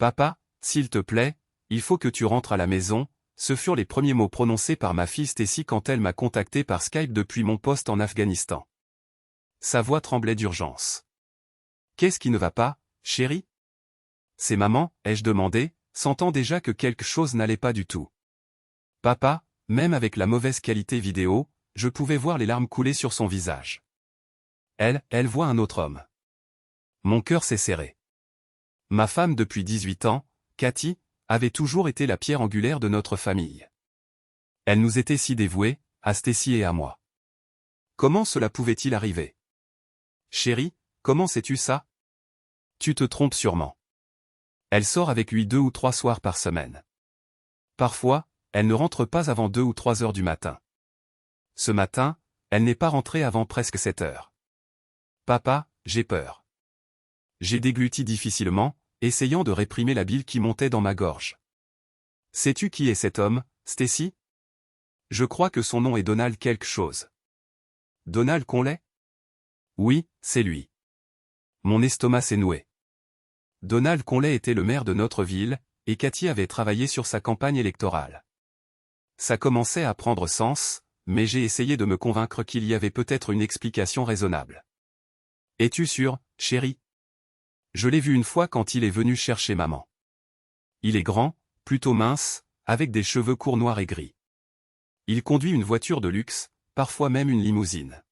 Papa, s'il te plaît, il faut que tu rentres à la maison, ce furent les premiers mots prononcés par ma fille Stacy quand elle m'a contacté par Skype depuis mon poste en Afghanistan. Sa voix tremblait d'urgence. Qu'est-ce qui ne va pas, chérie? C'est maman, ai-je demandé, sentant déjà que quelque chose n'allait pas du tout. Papa, même avec la mauvaise qualité vidéo, je pouvais voir les larmes couler sur son visage. Elle voit un autre homme. Mon cœur s'est serré. Ma femme depuis 18 ans, Cathy, avait toujours été la pierre angulaire de notre famille. Elle nous était si dévouée, à Stacy et à moi. Comment cela pouvait-il arriver? Chérie, comment sais-tu ça? Tu te trompes sûrement. Elle sort avec lui 2 ou 3 soirs par semaine. Parfois, elle ne rentre pas avant 2 ou 3 heures du matin. Ce matin, elle n'est pas rentrée avant presque 7 heures. Papa, j'ai peur. J'ai dégluti difficilement, essayant de réprimer la bile qui montait dans ma gorge. Sais-tu qui est cet homme, Stacy? Je crois que son nom est Donald quelque chose. Donald Conley? Oui, c'est lui. Mon estomac s'est noué. Donald Conley était le maire de notre ville, et Cathy avait travaillé sur sa campagne électorale. Ça commençait à prendre sens, mais j'ai essayé de me convaincre qu'il y avait peut-être une explication raisonnable. Es-tu sûr, chérie? Je l'ai vu une fois quand il est venu chercher maman. Il est grand, plutôt mince, avec des cheveux courts noirs et gris. Il conduit une voiture de luxe, parfois même une limousine.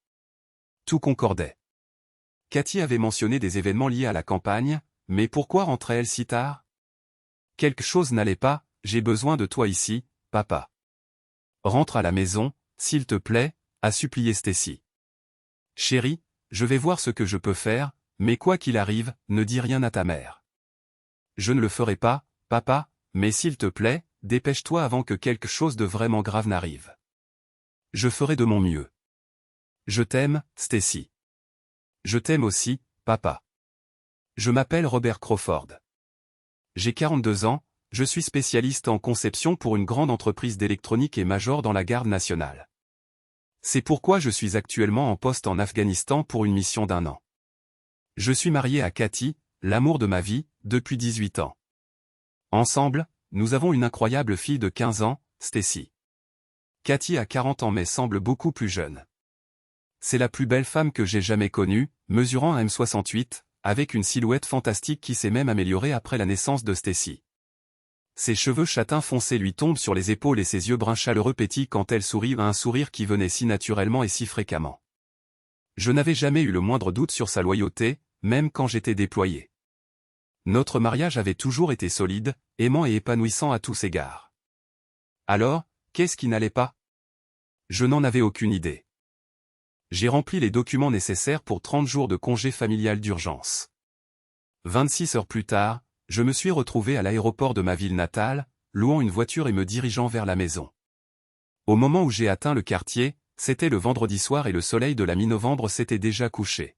Tout concordait. Cathy avait mentionné des événements liés à la campagne, mais pourquoi rentrait-elle si tard? Quelque chose n'allait pas, j'ai besoin de toi ici, papa. Rentre à la maison, s'il te plaît, a supplié Stacy. Chérie, je vais voir ce que je peux faire, mais quoi qu'il arrive, ne dis rien à ta mère. Je ne le ferai pas, papa, mais s'il te plaît, dépêche-toi avant que quelque chose de vraiment grave n'arrive. Je ferai de mon mieux. Je t'aime, Stacy. Je t'aime aussi, papa. Je m'appelle Robert Crawford. J'ai 42 ans, je suis spécialiste en conception pour une grande entreprise d'électronique et major dans la garde nationale. C'est pourquoi je suis actuellement en poste en Afghanistan pour une mission d'1 an. Je suis marié à Cathy, l'amour de ma vie, depuis 18 ans. Ensemble, nous avons une incroyable fille de 15 ans, Stacy. Cathy a 40 ans mais semble beaucoup plus jeune. C'est la plus belle femme que j'ai jamais connue, mesurant 1m68, avec une silhouette fantastique qui s'est même améliorée après la naissance de Stacy. Ses cheveux châtains foncés lui tombent sur les épaules et ses yeux bruns chaleureux pétillent quand elle sourit, un sourire qui venait si naturellement et si fréquemment. Je n'avais jamais eu le moindre doute sur sa loyauté, même quand j'étais déployé. Notre mariage avait toujours été solide, aimant et épanouissant à tous égards. Alors, qu'est-ce qui n'allait pas? Je n'en avais aucune idée. J'ai rempli les documents nécessaires pour 30 jours de congé familial d'urgence. 26 heures plus tard, je me suis retrouvé à l'aéroport de ma ville natale, louant une voiture et me dirigeant vers la maison. Au moment où j'ai atteint le quartier, c'était le vendredi soir et le soleil de la mi-novembre s'était déjà couché.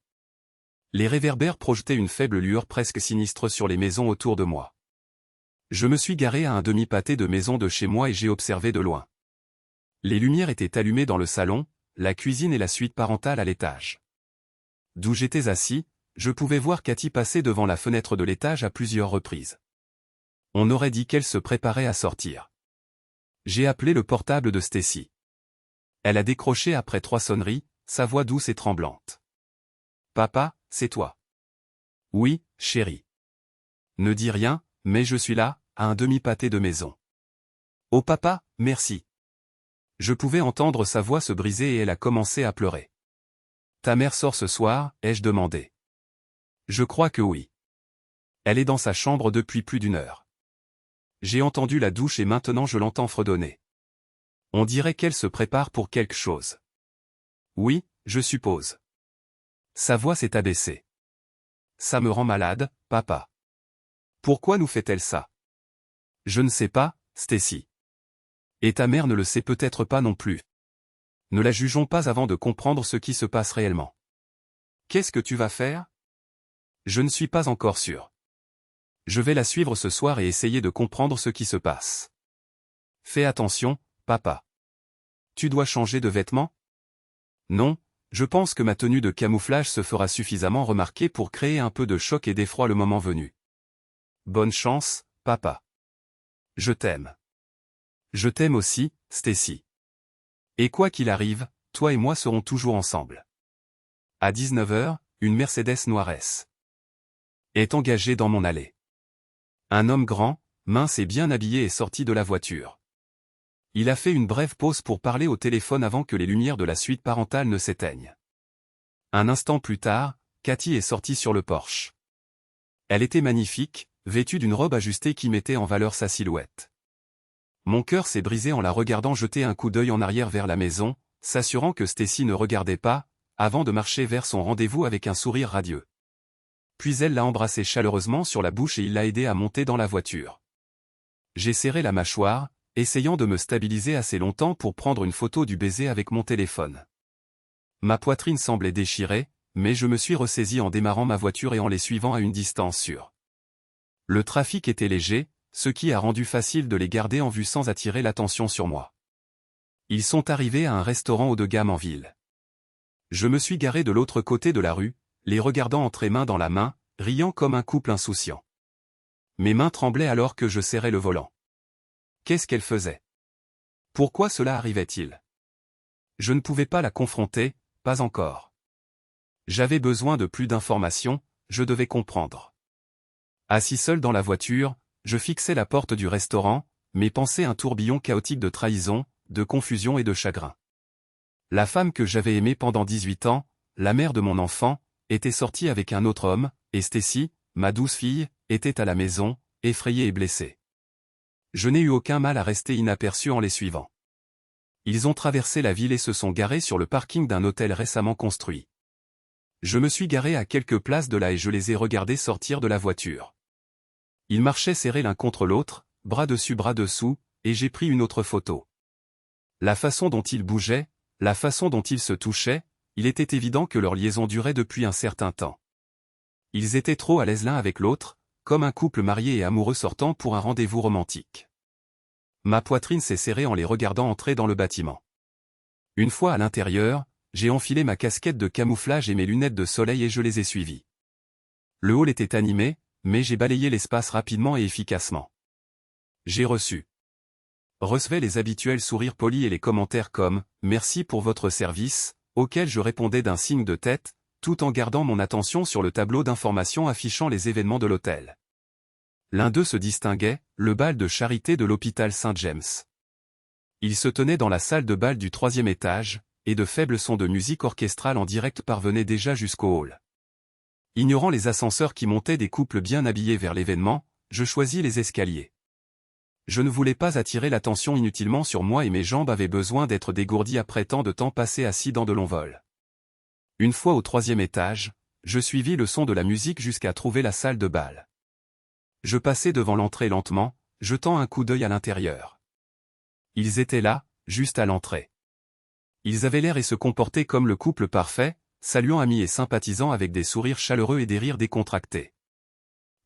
Les réverbères projetaient une faible lueur presque sinistre sur les maisons autour de moi. Je me suis garé à un demi-pâté de maison de chez moi et j'ai observé de loin. Les lumières étaient allumées dans le salon, la cuisine et la suite parentale à l'étage. D'où j'étais assis, je pouvais voir Cathy passer devant la fenêtre de l'étage à plusieurs reprises. On aurait dit qu'elle se préparait à sortir. J'ai appelé le portable de Stacy. Elle a décroché après 3 sonneries, sa voix douce et tremblante. Papa, c'est toi. Oui, chérie. Ne dis rien, mais je suis là, à un demi-pâté de maison. Oh papa, merci. Je pouvais entendre sa voix se briser et elle a commencé à pleurer. Ta mère sort ce soir, ai-je demandé. Je crois que oui. Elle est dans sa chambre depuis plus d'1 heure. J'ai entendu la douche et maintenant je l'entends fredonner. On dirait qu'elle se prépare pour quelque chose. Oui, je suppose. Sa voix s'est abaissée. Ça me rend malade, papa. Pourquoi nous fait-elle ça? Je ne sais pas, Stacy. Et ta mère ne le sait peut-être pas non plus. Ne la jugeons pas avant de comprendre ce qui se passe réellement. Qu'est-ce que tu vas faire? Je ne suis pas encore sûr. Je vais la suivre ce soir et essayer de comprendre ce qui se passe. Fais attention, papa. Tu dois changer de vêtements? Non, je pense que ma tenue de camouflage se fera suffisamment remarquer pour créer un peu de choc et d'effroi le moment venu. bonne chance, papa. Je t'aime. Je t'aime aussi, Stacy. Et quoi qu'il arrive, toi et moi serons toujours ensemble. À 19h, une Mercedes noiresse est engagée dans mon allée. Un homme grand, mince et bien habillé est sorti de la voiture. Il a fait une brève pause pour parler au téléphone avant que les lumières de la suite parentale ne s'éteignent. Un instant plus tard, Cathy est sortie sur le porche. Elle était magnifique, vêtue d'une robe ajustée qui mettait en valeur sa silhouette. Mon cœur s'est brisé en la regardant jeter un coup d'œil en arrière vers la maison, s'assurant que Stacy ne regardait pas, avant de marcher vers son rendez-vous avec un sourire radieux. Puis elle l'a embrassé chaleureusement sur la bouche et il l'a aidé à monter dans la voiture. J'ai serré la mâchoire, essayant de me stabiliser assez longtemps pour prendre une photo du baiser avec mon téléphone. Ma poitrine semblait déchirée, mais je me suis ressaisi en démarrant ma voiture et en les suivant à une distance sûre. Le trafic était léger, ce qui a rendu facile de les garder en vue sans attirer l'attention sur moi. Ils sont arrivés à un restaurant haut de gamme en ville. Je me suis garé de l'autre côté de la rue, les regardant entrer main dans la main, riant comme un couple insouciant. Mes mains tremblaient alors que je serrais le volant. Qu'est-ce qu'elle faisait? Pourquoi cela arrivait-il? Je ne pouvais pas la confronter, pas encore. J'avais besoin de plus d'informations, je devais comprendre. Assis seul dans la voiture, je fixais la porte du restaurant, mes pensées un tourbillon chaotique de trahison, de confusion et de chagrin. La femme que j'avais aimée pendant 18 ans, la mère de mon enfant, était sortie avec un autre homme, et Stacy, ma douce fille, était à la maison, effrayée et blessée. Je n'ai eu aucun mal à rester inaperçu en les suivant. Ils ont traversé la ville et se sont garés sur le parking d'un hôtel récemment construit. Je me suis garé à quelques places de là et je les ai regardés sortir de la voiture. Ils marchaient serrés l'un contre l'autre, bras dessus bras dessous, et j'ai pris une autre photo. La façon dont ils bougeaient, la façon dont ils se touchaient, il était évident que leur liaison durait depuis un certain temps. Ils étaient trop à l'aise l'un avec l'autre, comme un couple marié et amoureux sortant pour un rendez-vous romantique. Ma poitrine s'est serrée en les regardant entrer dans le bâtiment. Une fois à l'intérieur, j'ai enfilé ma casquette de camouflage et mes lunettes de soleil et je les ai suivis. Le hall était animé, mais j'ai balayé l'espace rapidement et efficacement. J'ai recevais les habituels sourires polis et les commentaires comme « Merci pour votre service », auxquels je répondais d'un signe de tête, tout en gardant mon attention sur le tableau d'information affichant les événements de l'hôtel. L'un d'eux se distinguait, le bal de charité de l'hôpital Saint-James. Il se tenait dans la salle de bal du 3e étage, et de faibles sons de musique orchestrale en direct parvenaient déjà jusqu'au hall. Ignorant les ascenseurs qui montaient des couples bien habillés vers l'événement, je choisis les escaliers. Je ne voulais pas attirer l'attention inutilement sur moi et mes jambes avaient besoin d'être dégourdies après tant de temps passé assis dans de longs vols. Une fois au 3e étage, je suivis le son de la musique jusqu'à trouver la salle de bal. Je passai devant l'entrée lentement, jetant un coup d'œil à l'intérieur. Ils étaient là, juste à l'entrée. Ils avaient l'air et se comportaient comme le couple parfait, saluant amis et sympathisant avec des sourires chaleureux et des rires décontractés.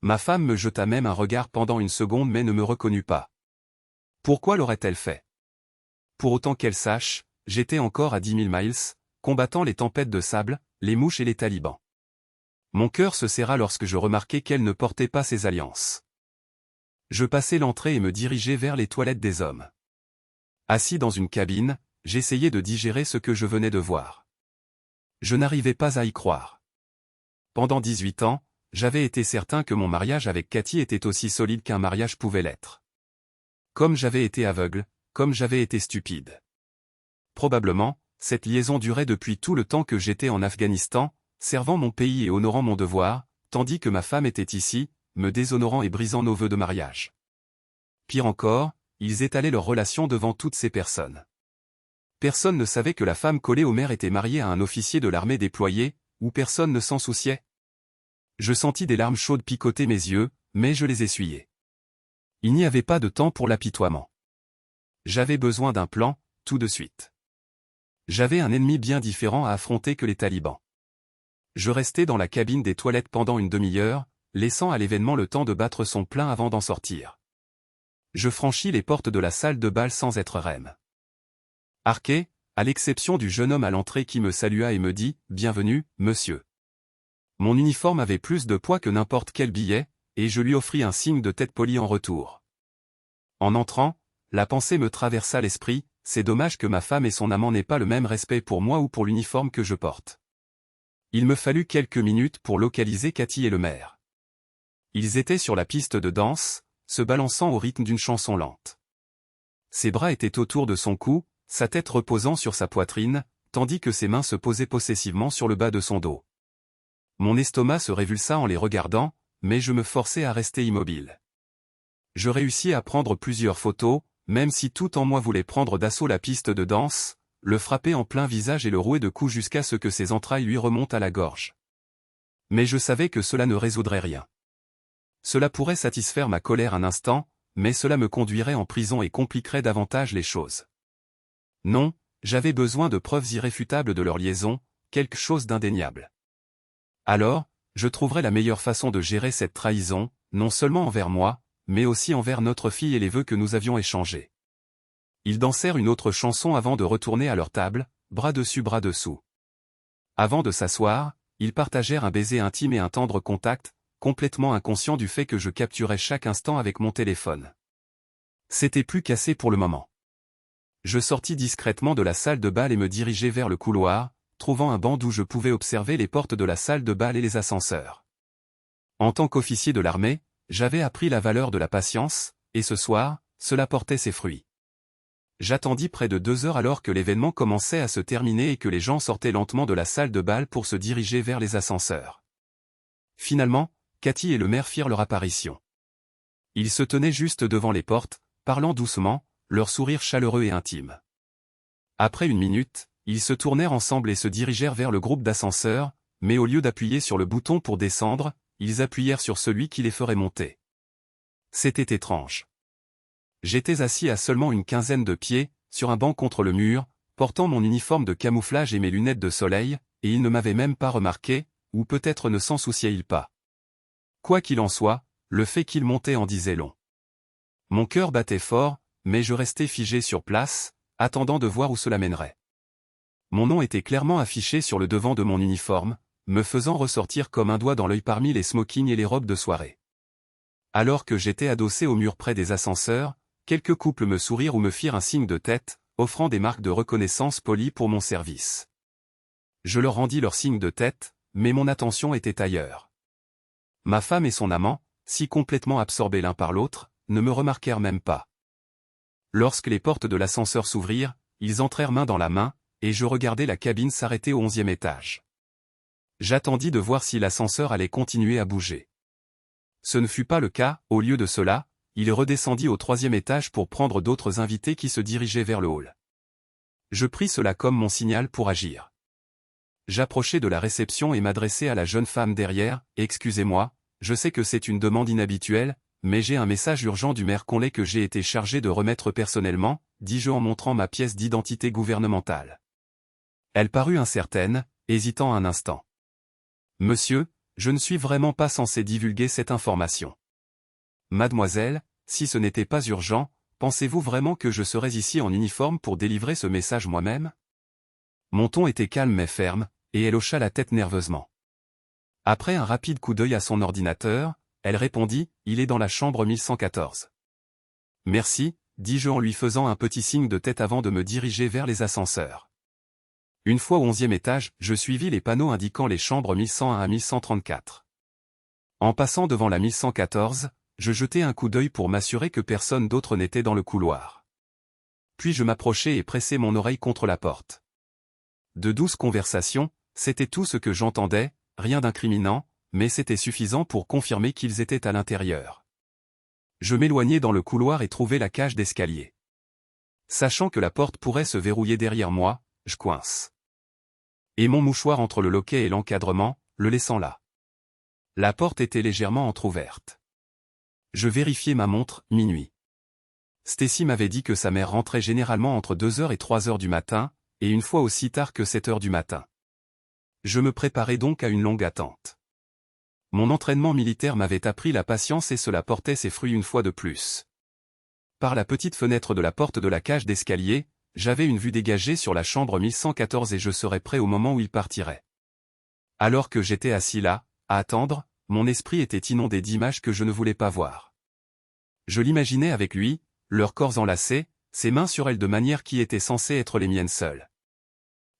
Ma femme me jeta même un regard pendant une seconde mais ne me reconnut pas. Pourquoi l'aurait-elle fait? Pour autant qu'elle sache, j'étais encore à 10 000 miles, combattant les tempêtes de sable, les mouches et les talibans. Mon cœur se serra lorsque je remarquai qu'elle ne portait pas ses alliances. Je passai l'entrée et me dirigeai vers les toilettes des hommes. Assis dans une cabine, j'essayais de digérer ce que je venais de voir. Je n'arrivais pas à y croire. Pendant 18 ans, j'avais été certain que mon mariage avec Cathy était aussi solide qu'un mariage pouvait l'être. Comme j'avais été aveugle, comme j'avais été stupide. Probablement, cette liaison durait depuis tout le temps que j'étais en Afghanistan, servant mon pays et honorant mon devoir, tandis que ma femme était ici, me déshonorant et brisant nos vœux de mariage. Pire encore, ils étalaient leur relation devant toutes ces personnes. Personne ne savait que la femme collée au maire était mariée à un officier de l'armée déployé, ou personne ne s'en souciait. Je sentis des larmes chaudes picoter mes yeux, mais je les essuyai. Il n'y avait pas de temps pour l'apitoiement. J'avais besoin d'un plan, tout de suite. J'avais un ennemi bien différent à affronter que les talibans. Je restai dans la cabine des toilettes pendant une demi-heure, laissant à l'événement le temps de battre son plein avant d'en sortir. Je franchis les portes de la salle de bal sans être reine. Arqué, à l'exception du jeune homme à l'entrée qui me salua et me dit « Bienvenue, monsieur ». Mon uniforme avait plus de poids que n'importe quel billet, et je lui offris un signe de tête poli en retour. En entrant, la pensée me traversa l'esprit, c'est dommage que ma femme et son amant n'aient pas le même respect pour moi ou pour l'uniforme que je porte. Il me fallut quelques minutes pour localiser Cathy et le maire. Ils étaient sur la piste de danse, se balançant au rythme d'une chanson lente. Ses bras étaient autour de son cou, sa tête reposant sur sa poitrine, tandis que ses mains se posaient possessivement sur le bas de son dos. Mon estomac se révulsa en les regardant, mais je me forçai à rester immobile. Je réussis à prendre plusieurs photos, même si tout en moi voulait prendre d'assaut la piste de danse, le frapper en plein visage et le rouer de coups jusqu'à ce que ses entrailles lui remontent à la gorge. Mais je savais que cela ne résoudrait rien. Cela pourrait satisfaire ma colère un instant, mais cela me conduirait en prison et compliquerait davantage les choses. Non, j'avais besoin de preuves irréfutables de leur liaison, quelque chose d'indéniable. Alors, je trouverais la meilleure façon de gérer cette trahison, non seulement envers moi, mais aussi envers notre fille et les vœux que nous avions échangés. Ils dansèrent une autre chanson avant de retourner à leur table, bras dessus bras dessous. Avant de s'asseoir, ils partagèrent un baiser intime et un tendre contact, complètement inconscient du fait que je capturais chaque instant avec mon téléphone. C'était plus qu'assez pour le moment. Je sortis discrètement de la salle de bal et me dirigeai vers le couloir, trouvant un banc d'où je pouvais observer les portes de la salle de bal et les ascenseurs. En tant qu'officier de l'armée, j'avais appris la valeur de la patience, et ce soir, cela portait ses fruits. J'attendis près de 2 heures alors que l'événement commençait à se terminer et que les gens sortaient lentement de la salle de bal pour se diriger vers les ascenseurs. Finalement, Cathy et le maire firent leur apparition. Ils se tenaient juste devant les portes, parlant doucement, leur sourire chaleureux et intime. Après une minute, ils se tournèrent ensemble et se dirigèrent vers le groupe d'ascenseurs, mais au lieu d'appuyer sur le bouton pour descendre, ils appuyèrent sur celui qui les ferait monter. C'était étrange. J'étais assis à seulement une quinzaine de pieds, sur un banc contre le mur, portant mon uniforme de camouflage et mes lunettes de soleil, et ils ne m'avaient même pas remarqué, ou peut-être ne s'en souciaient-ils pas. Quoi qu'il en soit, le fait qu'ils montaient en disait long. Mon cœur battait fort, mais je restais figé sur place, attendant de voir où cela mènerait. Mon nom était clairement affiché sur le devant de mon uniforme, me faisant ressortir comme un doigt dans l'œil parmi les smokings et les robes de soirée. Alors que j'étais adossé au mur près des ascenseurs, quelques couples me sourirent ou me firent un signe de tête, offrant des marques de reconnaissance polies pour mon service. Je leur rendis leur signe de tête, mais mon attention était ailleurs. Ma femme et son amant, si complètement absorbés l'un par l'autre, ne me remarquèrent même pas. Lorsque les portes de l'ascenseur s'ouvrirent, ils entrèrent main dans la main, et je regardai la cabine s'arrêter au 11e étage. J'attendis de voir si l'ascenseur allait continuer à bouger. Ce ne fut pas le cas, au lieu de cela, il redescendit au 3e étage pour prendre d'autres invités qui se dirigeaient vers le hall. Je pris cela comme mon signal pour agir. J'approchai de la réception et m'adressai à la jeune femme derrière, « Excusez-moi, je sais que c'est une demande inhabituelle, mais j'ai un message urgent du maire Conley que j'ai été chargé de remettre personnellement, » dis-je en montrant ma pièce d'identité gouvernementale. Elle parut incertaine, hésitant un instant. « Monsieur, je ne suis vraiment pas censé divulguer cette information. » « Mademoiselle, si ce n'était pas urgent, pensez-vous vraiment que je serais ici en uniforme pour délivrer ce message moi-même » Mon ton était calme mais ferme, et elle hocha la tête nerveusement. Après un rapide coup d'œil à son ordinateur, elle répondit, « Il est dans la chambre 1114. » « Merci, » dis-je en lui faisant un petit signe de tête avant de me diriger vers les ascenseurs. Une fois au 11e étage, je suivis les panneaux indiquant les chambres 1101 à 1134. En passant devant la 1114, je jetai un coup d'œil pour m'assurer que personne d'autre n'était dans le couloir. Puis je m'approchai et pressai mon oreille contre la porte. De douces conversations, c'était tout ce que j'entendais, rien d'incriminant, mais c'était suffisant pour confirmer qu'ils étaient à l'intérieur. Je m'éloignai dans le couloir et trouvai la cage d'escalier. Sachant que la porte pourrait se verrouiller derrière moi, je coince. Et mon mouchoir entre le loquet et l'encadrement, le laissant là. La porte était légèrement entr'ouverte. Je vérifiai ma montre, minuit. Stacy m'avait dit que sa mère rentrait généralement entre 2h et 3h du matin, et une fois aussi tard que 7h du matin. Je me préparais donc à une longue attente. Mon entraînement militaire m'avait appris la patience et cela portait ses fruits une fois de plus. Par la petite fenêtre de la porte de la cage d'escalier, j'avais une vue dégagée sur la chambre 1114 et je serais prêt au moment où il partirait. Alors que j'étais assis là, à attendre, mon esprit était inondé d'images que je ne voulais pas voir. Je l'imaginais avec lui, leurs corps enlacés, ses mains sur elle de manière qui était censée être les miennes seules.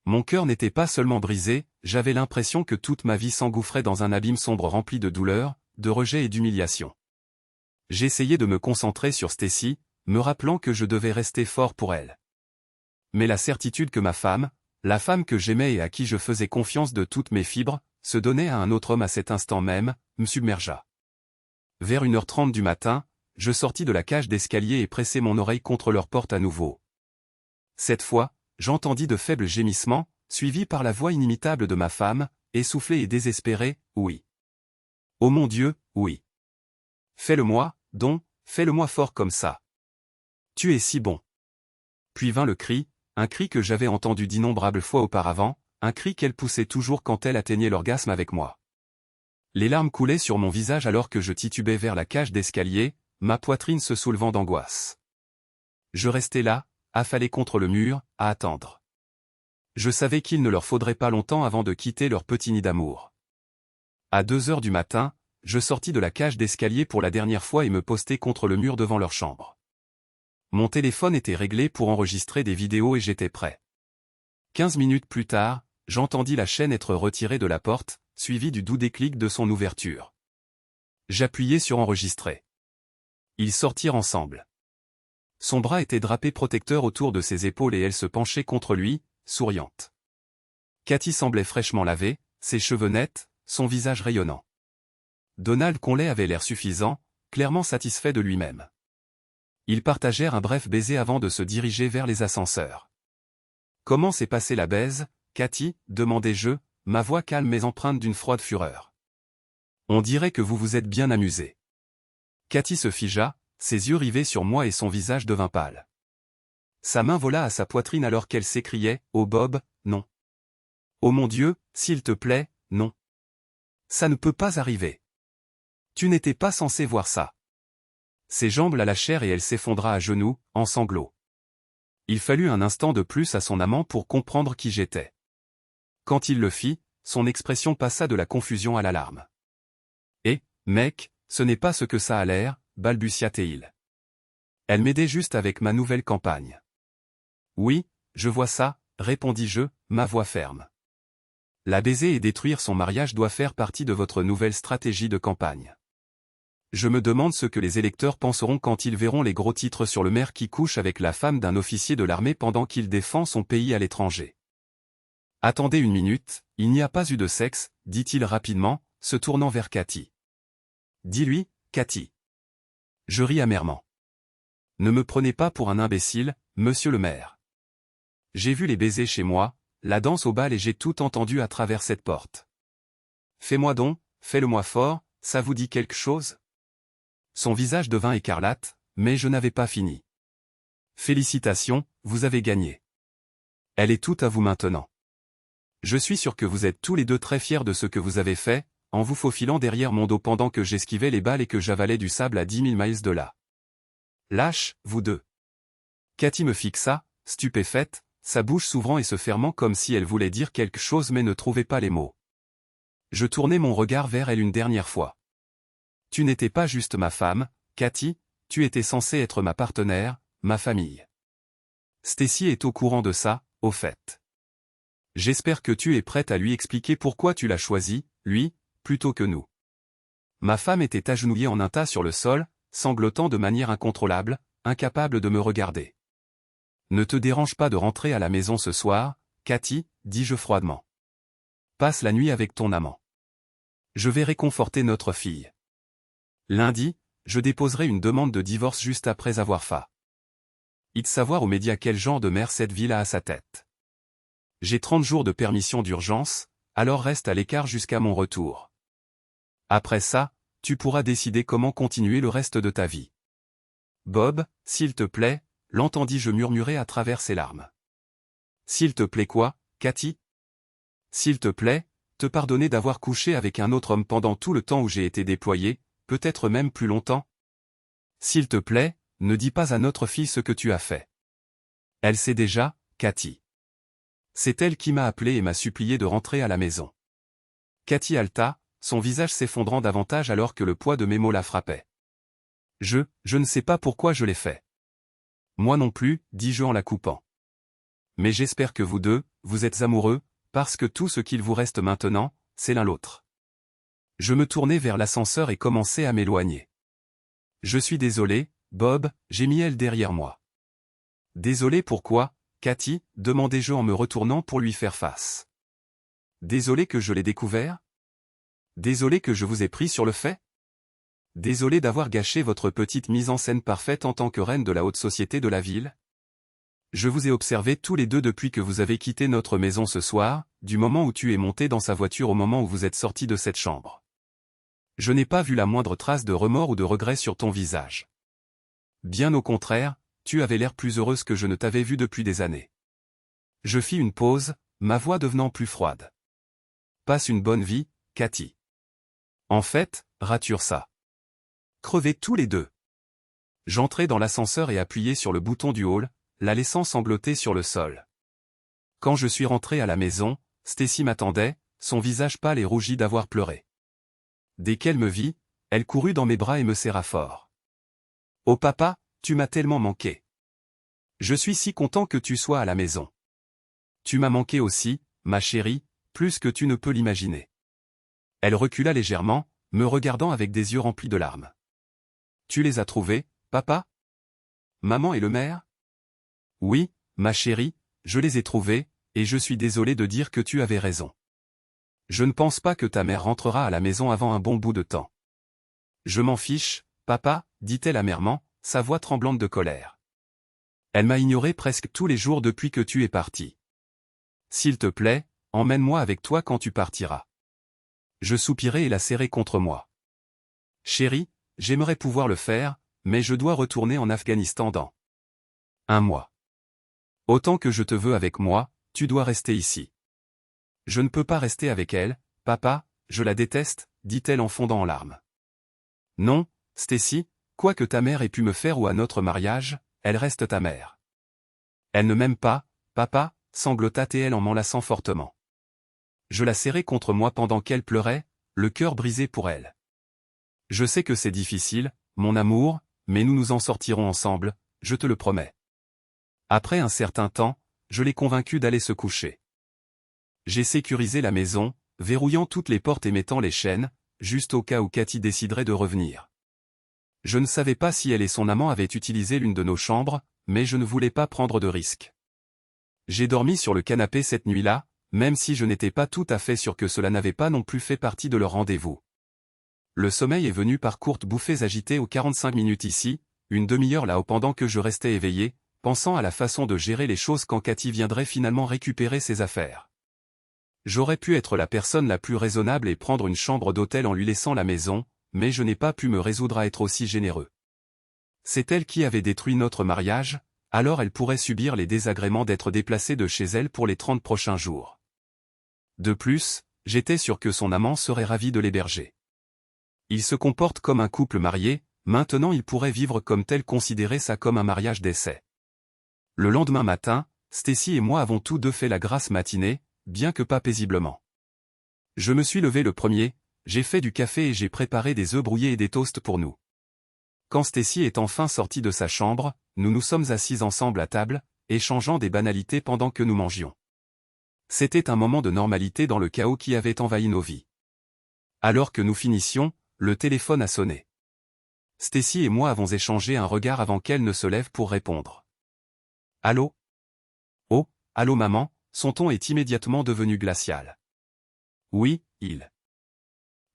Mon cœur n'était pas seulement brisé, j'avais l'impression que toute ma vie s'engouffrait dans un abîme sombre rempli de douleur, de rejet et d'humiliation. J'essayais de me concentrer sur Stacy, me rappelant que je devais rester fort pour elle. Mais la certitude que ma femme, la femme que j'aimais et à qui je faisais confiance de toutes mes fibres, se donnait à un autre homme à cet instant même, me submergea. Vers 1h30 du matin, je sortis de la cage d'escalier et pressai mon oreille contre leur porte à nouveau. Cette fois, j'entendis de faibles gémissements, suivis par la voix inimitable de ma femme, essoufflée et désespérée, « Oui. Oh mon Dieu, oui. Fais-le-moi, donc, fais-le-moi fort comme ça. Tu es si bon. » Puis vint le cri, un cri que j'avais entendu d'innombrables fois auparavant, un cri qu'elle poussait toujours quand elle atteignait l'orgasme avec moi. Les larmes coulaient sur mon visage alors que je titubais vers la cage d'escalier, ma poitrine se soulevant d'angoisse. Je restais là, affalé contre le mur, à attendre. Je savais qu'il ne leur faudrait pas longtemps avant de quitter leur petit nid d'amour. À 2h du matin, je sortis de la cage d'escalier pour la dernière fois et me postai contre le mur devant leur chambre. Mon téléphone était réglé pour enregistrer des vidéos et j'étais prêt. 15 minutes plus tard, j'entendis la chaîne être retirée de la porte, suivie du doux déclic de son ouverture. J'appuyai sur enregistrer. Ils sortirent ensemble. Son bras était drapé protecteur autour de ses épaules et elle se penchait contre lui, souriante. Cathy semblait fraîchement lavée, ses cheveux nets, son visage rayonnant. Donald Conley avait l'air suffisant, clairement satisfait de lui-même. Ils partagèrent un bref baiser avant de se diriger vers les ascenseurs. « Comment s'est passée la baise, Cathy » demandai-je, ma voix calme mais empreinte d'une froide fureur. « On dirait que vous vous êtes bien amusé. » Cathy se figea, ses yeux rivés sur moi et son visage devint pâle. Sa main vola à sa poitrine alors qu'elle s'écriait « Oh Bob, non. Oh mon Dieu, s'il te plaît, non. Ça ne peut pas arriver. Tu n'étais pas censé voir ça. » Ses jambes la lâchèrent et elle s'effondra à genoux, en sanglots. Il fallut un instant de plus à son amant pour comprendre qui j'étais. Quand il le fit, son expression passa de la confusion à l'alarme. « Eh, mec, ce n'est pas ce que ça a l'air, » balbutia-t-il. Elle m'aidait juste avec ma nouvelle campagne. « Oui, je vois ça, » répondis-je, ma voix ferme. La baiser et détruire son mariage doit faire partie de votre nouvelle stratégie de campagne. Je me demande ce que les électeurs penseront quand ils verront les gros titres sur le maire qui couche avec la femme d'un officier de l'armée pendant qu'il défend son pays à l'étranger. Attendez une minute, il n'y a pas eu de sexe, dit-il rapidement, se tournant vers Cathy. Dis-lui, Cathy. Je ris amèrement. Ne me prenez pas pour un imbécile, monsieur le maire. J'ai vu les baisers chez moi, la danse au bal et j'ai tout entendu à travers cette porte. Fais-moi donc, fais-le-moi fort, ça vous dit quelque chose ? Son visage devint écarlate, mais je n'avais pas fini. Félicitations, vous avez gagné. Elle est toute à vous maintenant. Je suis sûr que vous êtes tous les deux très fiers de ce que vous avez fait, en vous faufilant derrière mon dos pendant que j'esquivais les balles et que j'avalais du sable à 10 000 miles de là. Lâche, vous deux. Cathy me fixa, stupéfaite, sa bouche s'ouvrant et se fermant comme si elle voulait dire quelque chose mais ne trouvait pas les mots. Je tournai mon regard vers elle une dernière fois. Tu n'étais pas juste ma femme, Cathy, tu étais censée être ma partenaire, ma famille. Stacy est au courant de ça, au fait. J'espère que tu es prête à lui expliquer pourquoi tu l'as choisi, lui, plutôt que nous. Ma femme était agenouillée en un tas sur le sol, sanglotant de manière incontrôlable, incapable de me regarder. Ne te dérange pas de rentrer à la maison ce soir, Cathy, dis-je froidement. Passe la nuit avec ton amant. Je vais réconforter notre fille. Lundi, je déposerai une demande de divorce juste après avoir fait. It savoir aux médias quel genre de mère cette ville a à sa tête. J'ai 30 jours de permission d'urgence, alors reste à l'écart jusqu'à mon retour. Après ça, tu pourras décider comment continuer le reste de ta vie. Bob, s'il te plaît, l'entendis-je murmurer à travers ses larmes. S'il te plaît quoi, Cathy ? S'il te plaît, te pardonner d'avoir couché avec un autre homme pendant tout le temps où j'ai été déployé, peut-être même plus longtemps. S'il te plaît, ne dis pas à notre fille ce que tu as fait. Elle sait déjà, Cathy. C'est elle qui m'a appelé et m'a supplié de rentrer à la maison. Cathy haleta, son visage s'effondrant davantage alors que le poids de mes mots la frappait. Je ne sais pas pourquoi je l'ai fait. Moi non plus, dis-je en la coupant. Mais j'espère que vous deux, vous êtes amoureux, parce que tout ce qu'il vous reste maintenant, c'est l'un l'autre. Je me tournai vers l'ascenseur et commençai à m'éloigner. Je suis désolé, Bob, gémit-elle derrière moi. Désolé pourquoi, Cathy, demandai-je en me retournant pour lui faire face. Désolé que je l'ai découvert? Désolé que je vous ai pris sur le fait? Désolé d'avoir gâché votre petite mise en scène parfaite en tant que reine de la haute société de la ville? Je vous ai observés tous les deux depuis que vous avez quitté notre maison ce soir, du moment où tu es monté dans sa voiture au moment où vous êtes sorti de cette chambre. Je n'ai pas vu la moindre trace de remords ou de regret sur ton visage. Bien au contraire, tu avais l'air plus heureuse que je ne t'avais vue depuis des années. Je fis une pause, ma voix devenant plus froide. Passe une bonne vie, Cathy. En fait, rature ça. Crevez tous les deux. J'entrai dans l'ascenseur et appuyai sur le bouton du hall, la laissant sangloter sur le sol. Quand je suis rentré à la maison, Stacy m'attendait, son visage pâle et rougi d'avoir pleuré. Dès qu'elle me vit, elle courut dans mes bras et me serra fort. « Oh papa, tu m'as tellement manqué. Je suis si content que tu sois à la maison. Tu m'as manqué aussi, ma chérie, plus que tu ne peux l'imaginer. » Elle recula légèrement, me regardant avec des yeux remplis de larmes. « Tu les as trouvés, papa? Maman et le maire? » Oui, ma chérie, je les ai trouvés, et je suis désolé de dire que tu avais raison. Je ne pense pas que ta mère rentrera à la maison avant un bon bout de temps. Je m'en fiche, papa, dit-elle amèrement, sa voix tremblante de colère. Elle m'a ignoré presque tous les jours depuis que tu es parti. S'il te plaît, emmène-moi avec toi quand tu partiras. Je soupirai et la serrai contre moi. Chérie, j'aimerais pouvoir le faire, mais je dois retourner en Afghanistan dans 1 mois. Autant que je te veux avec moi, tu dois rester ici. Je ne peux pas rester avec elle, papa, je la déteste, dit-elle en fondant en larmes. Non, Stacy, quoi que ta mère ait pu me faire ou à notre mariage, elle reste ta mère. Elle ne m'aime pas, papa, sanglota-t-elle en m'enlaçant fortement. Je la serrai contre moi pendant qu'elle pleurait, le cœur brisé pour elle. Je sais que c'est difficile, mon amour, mais nous nous en sortirons ensemble, je te le promets. Après un certain temps, je l'ai convaincue d'aller se coucher. J'ai sécurisé la maison, verrouillant toutes les portes et mettant les chaînes, juste au cas où Cathy déciderait de revenir. Je ne savais pas si elle et son amant avaient utilisé l'une de nos chambres, mais je ne voulais pas prendre de risques. J'ai dormi sur le canapé cette nuit-là, même si je n'étais pas tout à fait sûr que cela n'avait pas non plus fait partie de leur rendez-vous. Le sommeil est venu par courtes bouffées agitées aux 45 minutes ici, une demi-heure là-haut pendant que je restais éveillé, pensant à la façon de gérer les choses quand Cathy viendrait finalement récupérer ses affaires. J'aurais pu être la personne la plus raisonnable et prendre une chambre d'hôtel en lui laissant la maison, mais je n'ai pas pu me résoudre à être aussi généreux. C'est elle qui avait détruit notre mariage, alors elle pourrait subir les désagréments d'être déplacée de chez elle pour les 30 prochains jours. De plus, j'étais sûr que son amant serait ravi de l'héberger. Il se comporte comme un couple marié, maintenant il pourrait vivre comme tel, considérer ça comme un mariage d'essai. Le lendemain matin, Stacy et moi avons tous deux fait la grasse matinée, bien que pas paisiblement. Je me suis levé le premier, j'ai fait du café et j'ai préparé des œufs brouillés et des toasts pour nous. Quand Stacy est enfin sortie de sa chambre, nous nous sommes assis ensemble à table, échangeant des banalités pendant que nous mangions. C'était un moment de normalité dans le chaos qui avait envahi nos vies. Alors que nous finissions, le téléphone a sonné. Stacy et moi avons échangé un regard avant qu'elle ne se lève pour répondre. Allô? Oh, allô maman, son ton est immédiatement devenu glacial. Oui,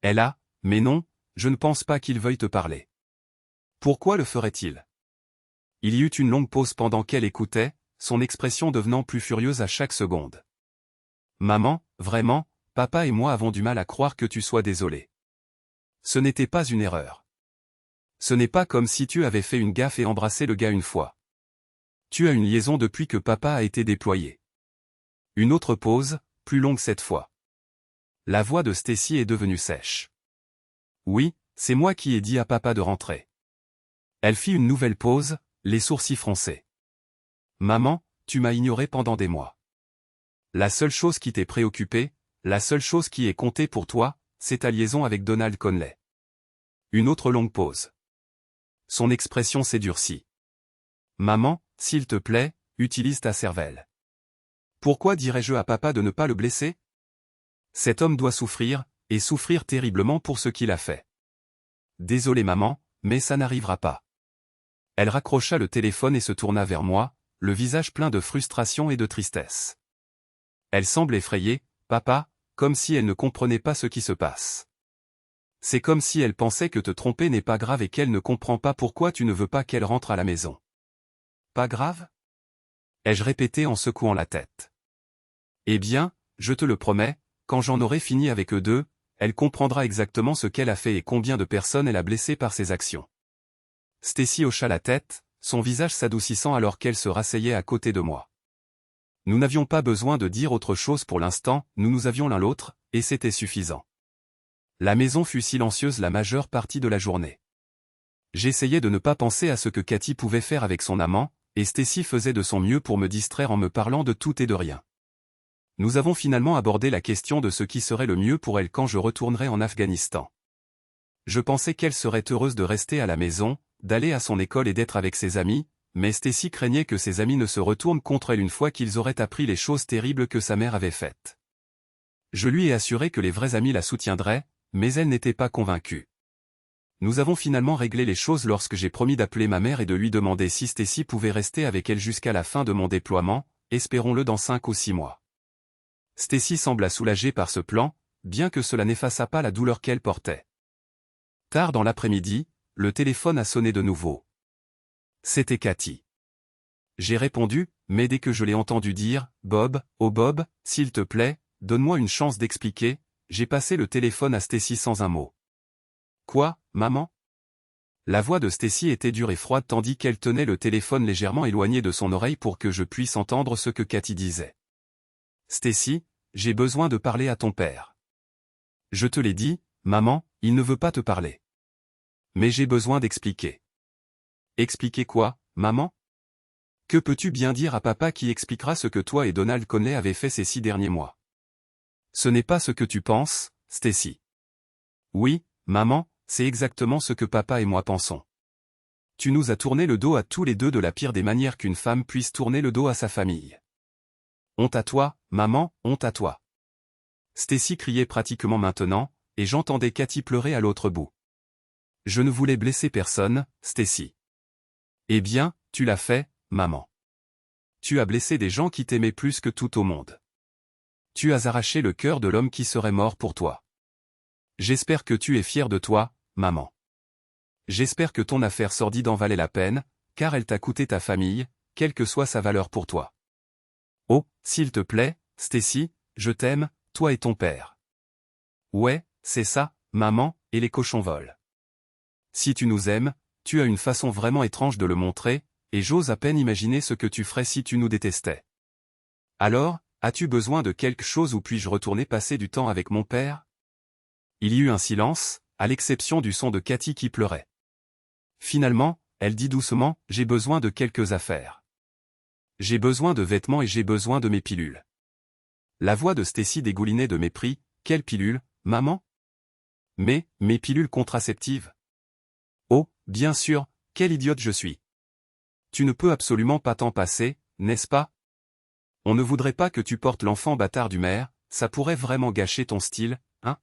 Elle a, mais non, je ne pense pas qu'il veuille te parler. Pourquoi le ferait-il? Il y eut une longue pause pendant qu'elle écoutait, son expression devenant plus furieuse à chaque seconde. Maman, vraiment, papa et moi avons du mal à croire que tu sois désolée. Ce n'était pas une erreur. Ce n'est pas comme si tu avais fait une gaffe et embrassé le gars une fois. Tu as une liaison depuis que papa a été déployé. Une autre pause, plus longue cette fois. La voix de Stacy est devenue sèche. Oui, c'est moi qui ai dit à papa de rentrer. Elle fit une nouvelle pause, les sourcils froncés. Maman, tu m'as ignoré pendant des mois. La seule chose qui t'est préoccupée, la seule chose qui est comptée pour toi, c'est ta liaison avec Donald Conley. Une autre longue pause. Son expression s'est durcie. Maman, s'il te plaît, utilise ta cervelle. Pourquoi dirais-je à papa de ne pas le blesser? Cet homme doit souffrir, et souffrir terriblement pour ce qu'il a fait. Désolé maman, mais ça n'arrivera pas. Elle raccrocha le téléphone et se tourna vers moi, le visage plein de frustration et de tristesse. Elle semble effrayée, papa, comme si elle ne comprenait pas ce qui se passe. C'est comme si elle pensait que te tromper n'est pas grave et qu'elle ne comprend pas pourquoi tu ne veux pas qu'elle rentre à la maison. Pas grave? Ai-je répété en secouant la tête. Eh bien, je te le promets, quand j'en aurai fini avec eux deux, elle comprendra exactement ce qu'elle a fait et combien de personnes elle a blessées par ses actions. Stacy hocha la tête, son visage s'adoucissant alors qu'elle se rasseyait à côté de moi. Nous n'avions pas besoin de dire autre chose pour l'instant, nous avions l'un l'autre, et c'était suffisant. La maison fut silencieuse la majeure partie de la journée. J'essayais de ne pas penser à ce que Cathy pouvait faire avec son amant, et Stacy faisait de son mieux pour me distraire en me parlant de tout et de rien. Nous avons finalement abordé la question de ce qui serait le mieux pour elle quand je retournerais en Afghanistan. Je pensais qu'elle serait heureuse de rester à la maison, d'aller à son école et d'être avec ses amis, mais Stacy craignait que ses amis ne se retournent contre elle une fois qu'ils auraient appris les choses terribles que sa mère avait faites. Je lui ai assuré que les vrais amis la soutiendraient, mais elle n'était pas convaincue. Nous avons finalement réglé les choses lorsque j'ai promis d'appeler ma mère et de lui demander si Stacy pouvait rester avec elle jusqu'à la fin de mon déploiement, espérons-le dans 5 ou 6 mois. Stacy sembla soulagée par ce plan, bien que cela n'effaçât pas la douleur qu'elle portait. Tard dans l'après-midi, le téléphone a sonné de nouveau. C'était Cathy. J'ai répondu, mais dès que je l'ai entendu dire « Bob, oh Bob, s'il te plaît, donne-moi une chance d'expliquer », j'ai passé le téléphone à Stacy sans un mot. « Quoi, maman ?» La voix de Stacy était dure et froide tandis qu'elle tenait le téléphone légèrement éloigné de son oreille pour que je puisse entendre ce que Cathy disait. « Stacy, j'ai besoin de parler à ton père. »« Je te l'ai dit, maman, il ne veut pas te parler. »« Mais j'ai besoin d'expliquer. »« Expliquer quoi, maman ? Que peux-tu bien dire à papa qui expliquera ce que toi et Donald Conley avez fait ces 6 derniers mois ? Ce n'est pas ce que tu penses, Stacy. Oui, maman, c'est exactement ce que papa et moi pensons. Tu nous as tourné le dos à tous les deux de la pire des manières qu'une femme puisse tourner le dos à sa famille. Honte à toi, maman, honte à toi. Stacy criait pratiquement maintenant, et j'entendais Cathy pleurer à l'autre bout. Je ne voulais blesser personne, Stacy. Eh bien, tu l'as fait, maman. Tu as blessé des gens qui t'aimaient plus que tout au monde. Tu as arraché le cœur de l'homme qui serait mort pour toi. J'espère que tu es fière de toi, maman. J'espère que ton affaire sordide en valait la peine, car elle t'a coûté ta famille, quelle que soit sa valeur pour toi. Oh, s'il te plaît, Stacy, je t'aime, toi et ton père. Ouais, c'est ça, maman, et les cochons volent. Si tu nous aimes, tu as une façon vraiment étrange de le montrer, et j'ose à peine imaginer ce que tu ferais si tu nous détestais. Alors, as-tu besoin de quelque chose ou puis-je retourner passer du temps avec mon père ? Il y eut un silence, à l'exception du son de Cathy qui pleurait. Finalement, elle dit doucement, « J'ai besoin de quelques affaires. J'ai besoin de vêtements et j'ai besoin de mes pilules. » La voix de Stacy dégoulinait de mépris, « Quelle pilule, maman ? » Mais, mes pilules contraceptives. Oh, bien sûr, quelle idiote je suis. Tu ne peux absolument pas t'en passer, n'est-ce pas ? On ne voudrait pas que tu portes l'enfant bâtard du maire, ça pourrait vraiment gâcher ton style, hein ?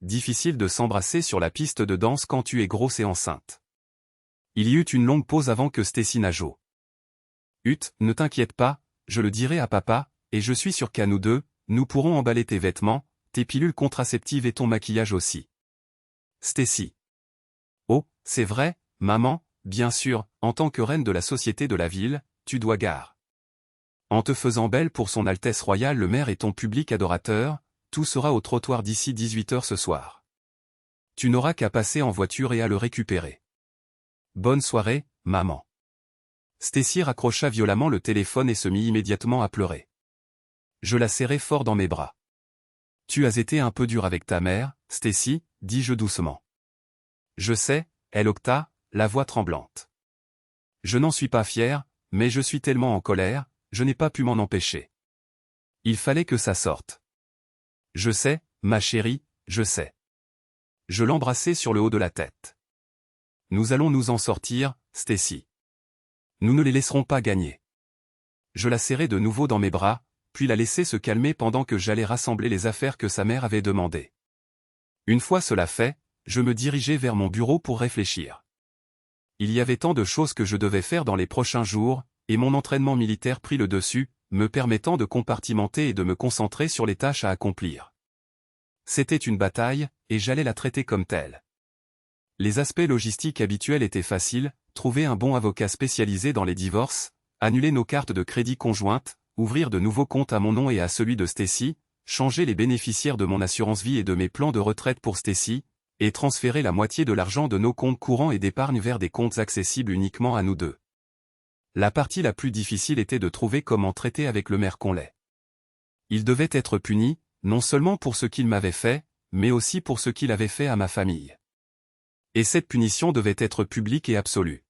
Difficile de s'embrasser sur la piste de danse quand tu es grosse et enceinte. Il y eut une longue pause avant que Stacy n'ajoute. Ne t'inquiète pas, je le dirai à papa, et je suis sûr qu'à nous deux, nous pourrons emballer tes vêtements, tes pilules contraceptives et ton maquillage aussi. Stacy. Oh, c'est vrai, maman, bien sûr, en tant que reine de la société de la ville, tu dois gare. En te faisant belle pour son Altesse royale le maire et ton public adorateur, tout sera au trottoir d'ici 18h ce soir. Tu n'auras qu'à passer en voiture et à le récupérer. Bonne soirée, maman. Stacy raccrocha violemment le téléphone et se mit immédiatement à pleurer. Je la serrai fort dans mes bras. Tu as été un peu dur avec ta mère, Stacy, dis-je doucement. Je sais, elle octa, la voix tremblante. Je n'en suis pas fier, mais je suis tellement en colère, je n'ai pas pu m'en empêcher. Il fallait que ça sorte. Je sais, ma chérie, je sais. Je l'embrassai sur le haut de la tête. Nous allons nous en sortir, Stacy. Nous ne les laisserons pas gagner. Je la serrai de nouveau dans mes bras, puis la laissai se calmer pendant que j'allais rassembler les affaires que sa mère avait demandées. Une fois cela fait, je me dirigeai vers mon bureau pour réfléchir. Il y avait tant de choses que je devais faire dans les prochains jours, et mon entraînement militaire prit le dessus, me permettant de compartimenter et de me concentrer sur les tâches à accomplir. C'était une bataille, et j'allais la traiter comme telle. Les aspects logistiques habituels étaient faciles, trouver un bon avocat spécialisé dans les divorces, annuler nos cartes de crédit conjointes, ouvrir de nouveaux comptes à mon nom et à celui de Stacy, changer les bénéficiaires de mon assurance vie et de mes plans de retraite pour Stacy, et transférer la moitié de l'argent de nos comptes courants et d'épargne vers des comptes accessibles uniquement à nous deux. La partie la plus difficile était de trouver comment traiter avec le maire Conley. Il devait être puni, non seulement pour ce qu'il m'avait fait, mais aussi pour ce qu'il avait fait à ma famille. Et cette punition devait être publique et absolue.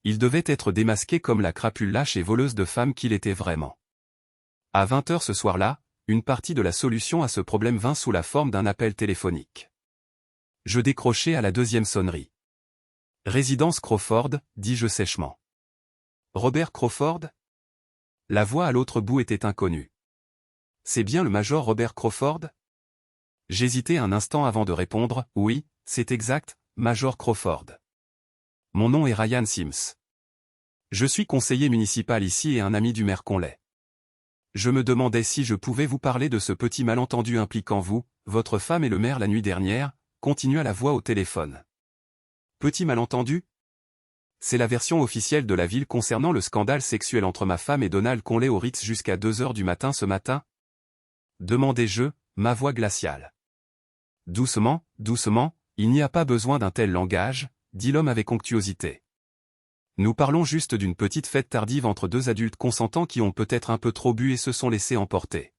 Il devait être démasqué comme la crapule lâche et voleuse de femmes qu'il était vraiment. À 20h ce soir-là, une partie de la solution à ce problème vint sous la forme d'un appel téléphonique. Je décrochai à la deuxième sonnerie. « Résidence Crawford », dis-je sèchement. « Robert Crawford ?» La voix à l'autre bout était inconnue. « C'est bien le major Robert Crawford ?» J'hésitai un instant avant de répondre « Oui, c'est exact, major Crawford. Mon nom est Ryan Sims. Je suis conseiller municipal ici et un ami du maire Conley. Je me demandais si je pouvais vous parler de ce petit malentendu impliquant vous, votre femme et le maire la nuit dernière, continua la voix au téléphone. Petit malentendu ? C'est la version officielle de la ville concernant le scandale sexuel entre ma femme et Donald Conley au Ritz jusqu'à 2h du matin ce matin ? Demandai-je, ma voix glaciale. Doucement, doucement, il n'y a pas besoin d'un tel langage, dit l'homme avec onctuosité. Nous parlons juste d'une petite fête tardive entre deux adultes consentants qui ont peut-être un peu trop bu et se sont laissés emporter.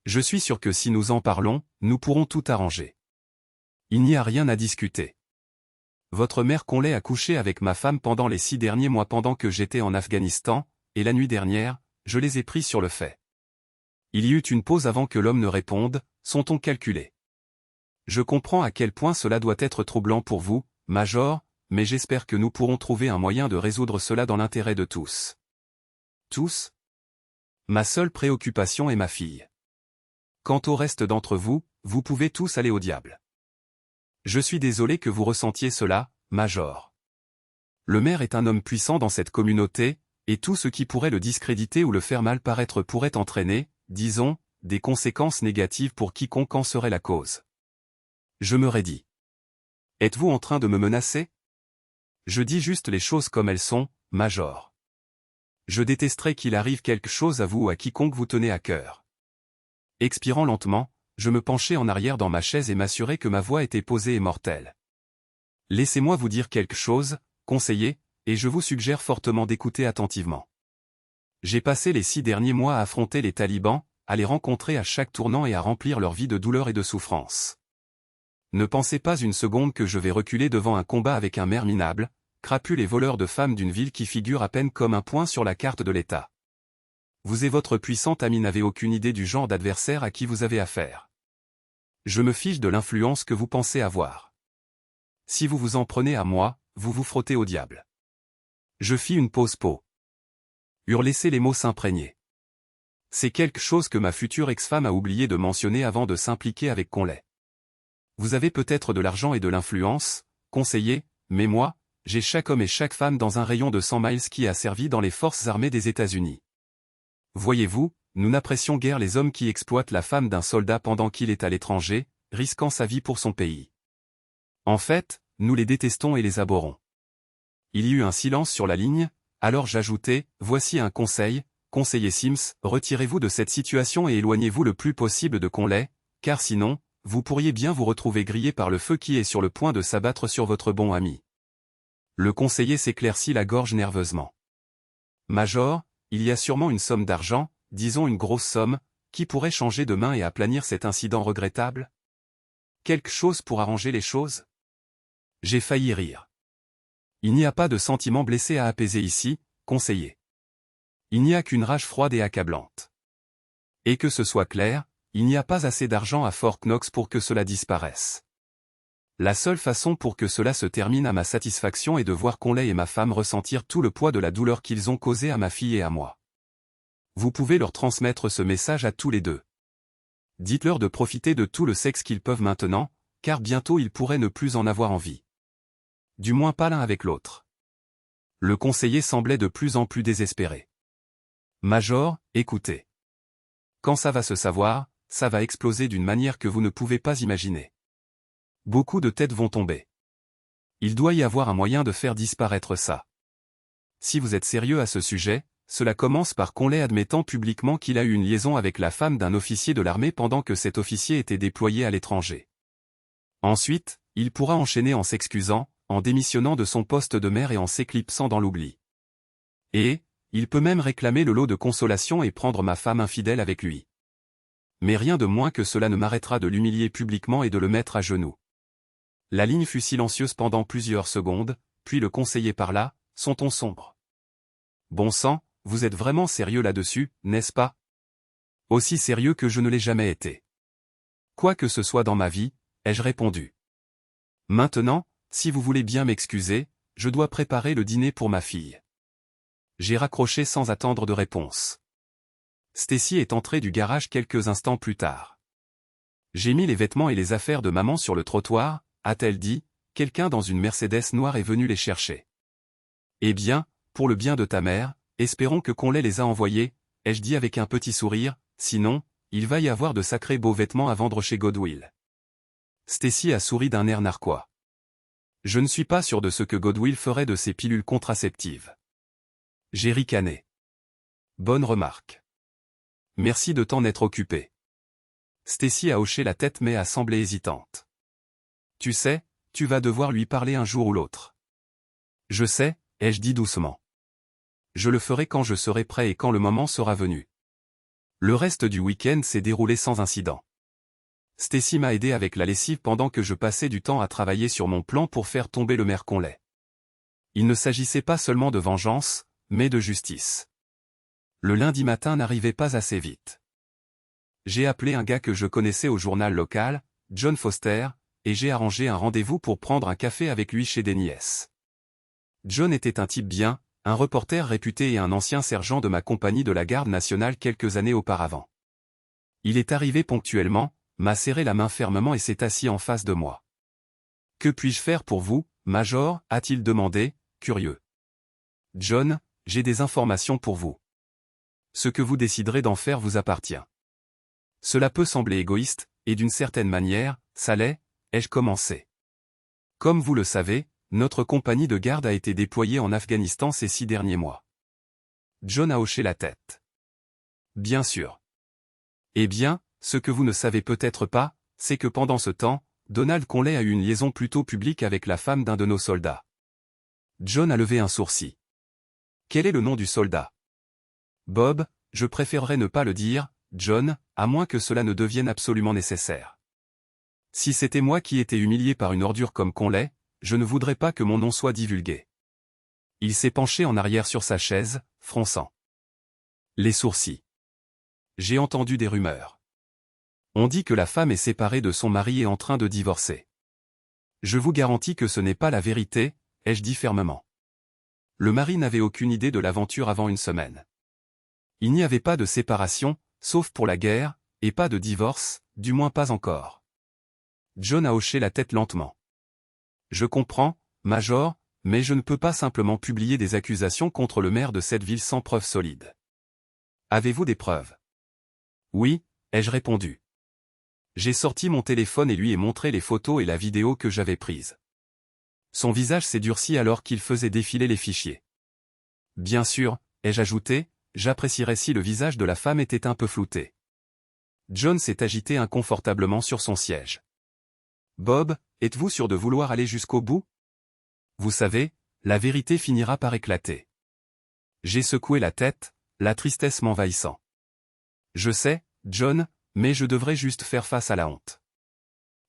Je suis sûr que si nous en parlons, nous pourrons tout arranger. Il n'y a rien à discuter. Votre mère Conley a couché avec ma femme pendant les 6 derniers mois pendant que j'étais en Afghanistan, et la nuit dernière, je les ai pris sur le fait. Il y eut une pause avant que l'homme ne réponde, son ton calculé. Je comprends à quel point cela doit être troublant pour vous, Major, mais j'espère que nous pourrons trouver un moyen de résoudre cela dans l'intérêt de tous. Tous ? Ma seule préoccupation est ma fille. Quant au reste d'entre vous, vous pouvez tous aller au diable. Je suis désolé que vous ressentiez cela, Major. Le maire est un homme puissant dans cette communauté, et tout ce qui pourrait le discréditer ou le faire mal paraître pourrait entraîner, disons, des conséquences négatives pour quiconque en serait la cause. Je me raidis. Êtes-vous en train de me menacer ? Je dis juste les choses comme elles sont, Major. Je détesterais qu'il arrive quelque chose à vous ou à quiconque vous tenez à cœur. Expirant lentement, je me penchai en arrière dans ma chaise et m'assurai que ma voix était posée et mortelle. Laissez-moi vous dire quelque chose, conseiller, et je vous suggère fortement d'écouter attentivement. J'ai passé les 6 derniers mois à affronter les talibans, à les rencontrer à chaque tournant et à remplir leur vie de douleur et de souffrance. Ne pensez pas une seconde que je vais reculer devant un combat avec un maire minable, crapule et voleur de femmes d'une ville qui figure à peine comme un point sur la carte de l'État. Vous et votre puissante amie n'avez aucune idée du genre d'adversaire à qui vous avez affaire. Je me fiche de l'influence que vous pensez avoir. Si vous vous en prenez à moi, vous vous frottez au diable. Je fis une pause pot. Laissez les mots s'imprégner. C'est quelque chose que ma future ex-femme a oublié de mentionner avant de s'impliquer avec Conley. Vous avez peut-être de l'argent et de l'influence, conseiller, mais moi, j'ai chaque homme et chaque femme dans un rayon de 100 miles qui a servi dans les forces armées des États-Unis. Voyez-vous, nous n'apprécions guère les hommes qui exploitent la femme d'un soldat pendant qu'il est à l'étranger, risquant sa vie pour son pays. En fait, nous les détestons et les abhorrons. Il y eut un silence sur la ligne, alors j'ajoutai, voici un conseil, conseiller Sims, retirez-vous de cette situation et éloignez-vous le plus possible de Conley, car sinon, vous pourriez bien vous retrouver grillé par le feu qui est sur le point de s'abattre sur votre bon ami. Le conseiller s'éclaircit la gorge nerveusement. Major, il y a sûrement une somme d'argent, disons une grosse somme, qui pourrait changer de main et aplanir cet incident regrettable ? Quelque chose pour arranger les choses ? J'ai failli rire. Il n'y a pas de sentiment blessé à apaiser ici, conseiller. Il n'y a qu'une rage froide et accablante. Et que ce soit clair, il n'y a pas assez d'argent à Fort Knox pour que cela disparaisse. La seule façon pour que cela se termine à ma satisfaction est de voir Conley et ma femme ressentir tout le poids de la douleur qu'ils ont causée à ma fille et à moi. Vous pouvez leur transmettre ce message à tous les deux. Dites-leur de profiter de tout le sexe qu'ils peuvent maintenant, car bientôt ils pourraient ne plus en avoir envie. Du moins pas l'un avec l'autre. Le conseiller semblait de plus en plus désespéré. Major, écoutez. Quand ça va se savoir, ça va exploser d'une manière que vous ne pouvez pas imaginer. Beaucoup de têtes vont tomber. Il doit y avoir un moyen de faire disparaître ça. Si vous êtes sérieux à ce sujet, cela commence par Conley admettant publiquement qu'il a eu une liaison avec la femme d'un officier de l'armée pendant que cet officier était déployé à l'étranger. Ensuite, il pourra enchaîner en s'excusant, en démissionnant de son poste de maire et en s'éclipsant dans l'oubli. Et, il peut même réclamer le lot de consolation et prendre ma femme infidèle avec lui. Mais rien de moins que cela ne m'arrêtera de l'humilier publiquement et de le mettre à genoux. La ligne fut silencieuse pendant plusieurs secondes, puis le conseiller parla, son ton sombre. Bon sang, vous êtes vraiment sérieux là-dessus, n'est-ce pas? Aussi sérieux que je ne l'ai jamais été. Quoi que ce soit dans ma vie, ai-je répondu. Maintenant, si vous voulez bien m'excuser, je dois préparer le dîner pour ma fille. J'ai raccroché sans attendre de réponse. Stacy est entrée du garage quelques instants plus tard. J'ai mis les vêtements et les affaires de maman sur le trottoir, a-t-elle dit, quelqu'un dans une Mercedes noire est venu les chercher. Eh bien, pour le bien de ta mère, espérons que Conley les a envoyés, ai-je dit avec un petit sourire, sinon, il va y avoir de sacrés beaux vêtements à vendre chez Goodwill. Stacy a souri d'un air narquois. Je ne suis pas sûr de ce que Goodwill ferait de ces pilules contraceptives. J'ai ricané. Bonne remarque. Merci de t'en être occupé. Stacy a hoché la tête mais a semblé hésitante. Tu sais, tu vas devoir lui parler un jour ou l'autre. Je sais, ai-je dit doucement. Je le ferai quand je serai prêt et quand le moment sera venu. Le reste du week-end s'est déroulé sans incident. Stacy m'a aidé avec la lessive pendant que je passais du temps à travailler sur mon plan pour faire tomber le maire Conley. Il ne s'agissait pas seulement de vengeance, mais de justice. Le lundi matin n'arrivait pas assez vite. J'ai appelé un gars que je connaissais au journal local, John Foster, et j'ai arrangé un rendez-vous pour prendre un café avec lui chez Denny's. John était un type bien, un reporter réputé et un ancien sergent de ma compagnie de la garde nationale quelques années auparavant. Il est arrivé ponctuellement, m'a serré la main fermement et s'est assis en face de moi. « Que puis-je faire pour vous, Major » a-t-il demandé, curieux. « John, j'ai des informations pour vous. Ce que vous déciderez d'en faire vous appartient. » Cela peut sembler égoïste, et d'une certaine manière, ça l'est, ai-je commencé. Comme vous le savez, notre compagnie de garde a été déployée en Afghanistan ces 6 derniers mois. John a hoché la tête. Bien sûr. Eh bien, ce que vous ne savez peut-être pas, c'est que pendant ce temps, Donald Conley a eu une liaison plutôt publique avec la femme d'un de nos soldats. John a levé un sourcil. Quel est le nom du soldat? Bob, je préférerais ne pas le dire, John, à moins que cela ne devienne absolument nécessaire. Si c'était moi qui étais humilié par une ordure comme Conley, je ne voudrais pas que mon nom soit divulgué. Il s'est penché en arrière sur sa chaise, fronçant les sourcils. J'ai entendu des rumeurs. On dit que la femme est séparée de son mari et en train de divorcer. Je vous garantis que ce n'est pas la vérité, ai-je dit fermement. Le mari n'avait aucune idée de l'aventure avant une semaine. Il n'y avait pas de séparation, sauf pour la guerre, et pas de divorce, du moins pas encore. John a hoché la tête lentement. Je comprends, Major, mais je ne peux pas simplement publier des accusations contre le maire de cette ville sans preuves solides. Avez-vous des preuves? Oui, ai-je répondu. J'ai sorti mon téléphone et lui ai montré les photos et la vidéo que j'avais prises. Son visage s'est durci alors qu'il faisait défiler les fichiers. Bien sûr, ai-je ajouté, j'apprécierais si le visage de la femme était un peu flouté. John s'est agité inconfortablement sur son siège. Bob, êtes-vous sûr de vouloir aller jusqu'au bout? Vous savez, la vérité finira par éclater. J'ai secoué la tête, la tristesse m'envahissant. Je sais, John, mais je devrais juste faire face à la honte.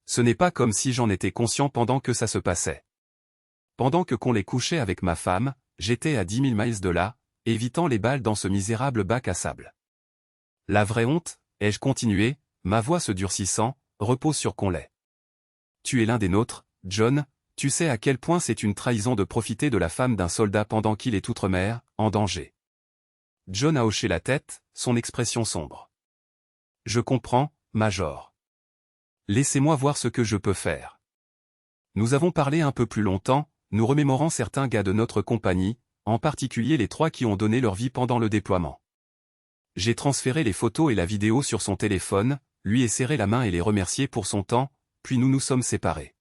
Ce n'est pas comme si j'en étais conscient pendant que ça se passait. Pendant que Conley couchait avec ma femme, j'étais à 10 000 miles de là, évitant les balles dans ce misérable bac à sable. La vraie honte, ai-je continué, ma voix se durcissant, repose sur Conley. Tu es l'un des nôtres, John, tu sais à quel point c'est une trahison de profiter de la femme d'un soldat pendant qu'il est outre-mer, en danger. John a hoché la tête, son expression sombre. Je comprends, Major. Laissez-moi voir ce que je peux faire. Nous avons parlé un peu plus longtemps, nous remémorant certains gars de notre compagnie, en particulier les 3 qui ont donné leur vie pendant le déploiement. J'ai transféré les photos et la vidéo sur son téléphone, lui ai serré la main et les remercié pour son temps, puis nous nous sommes séparés.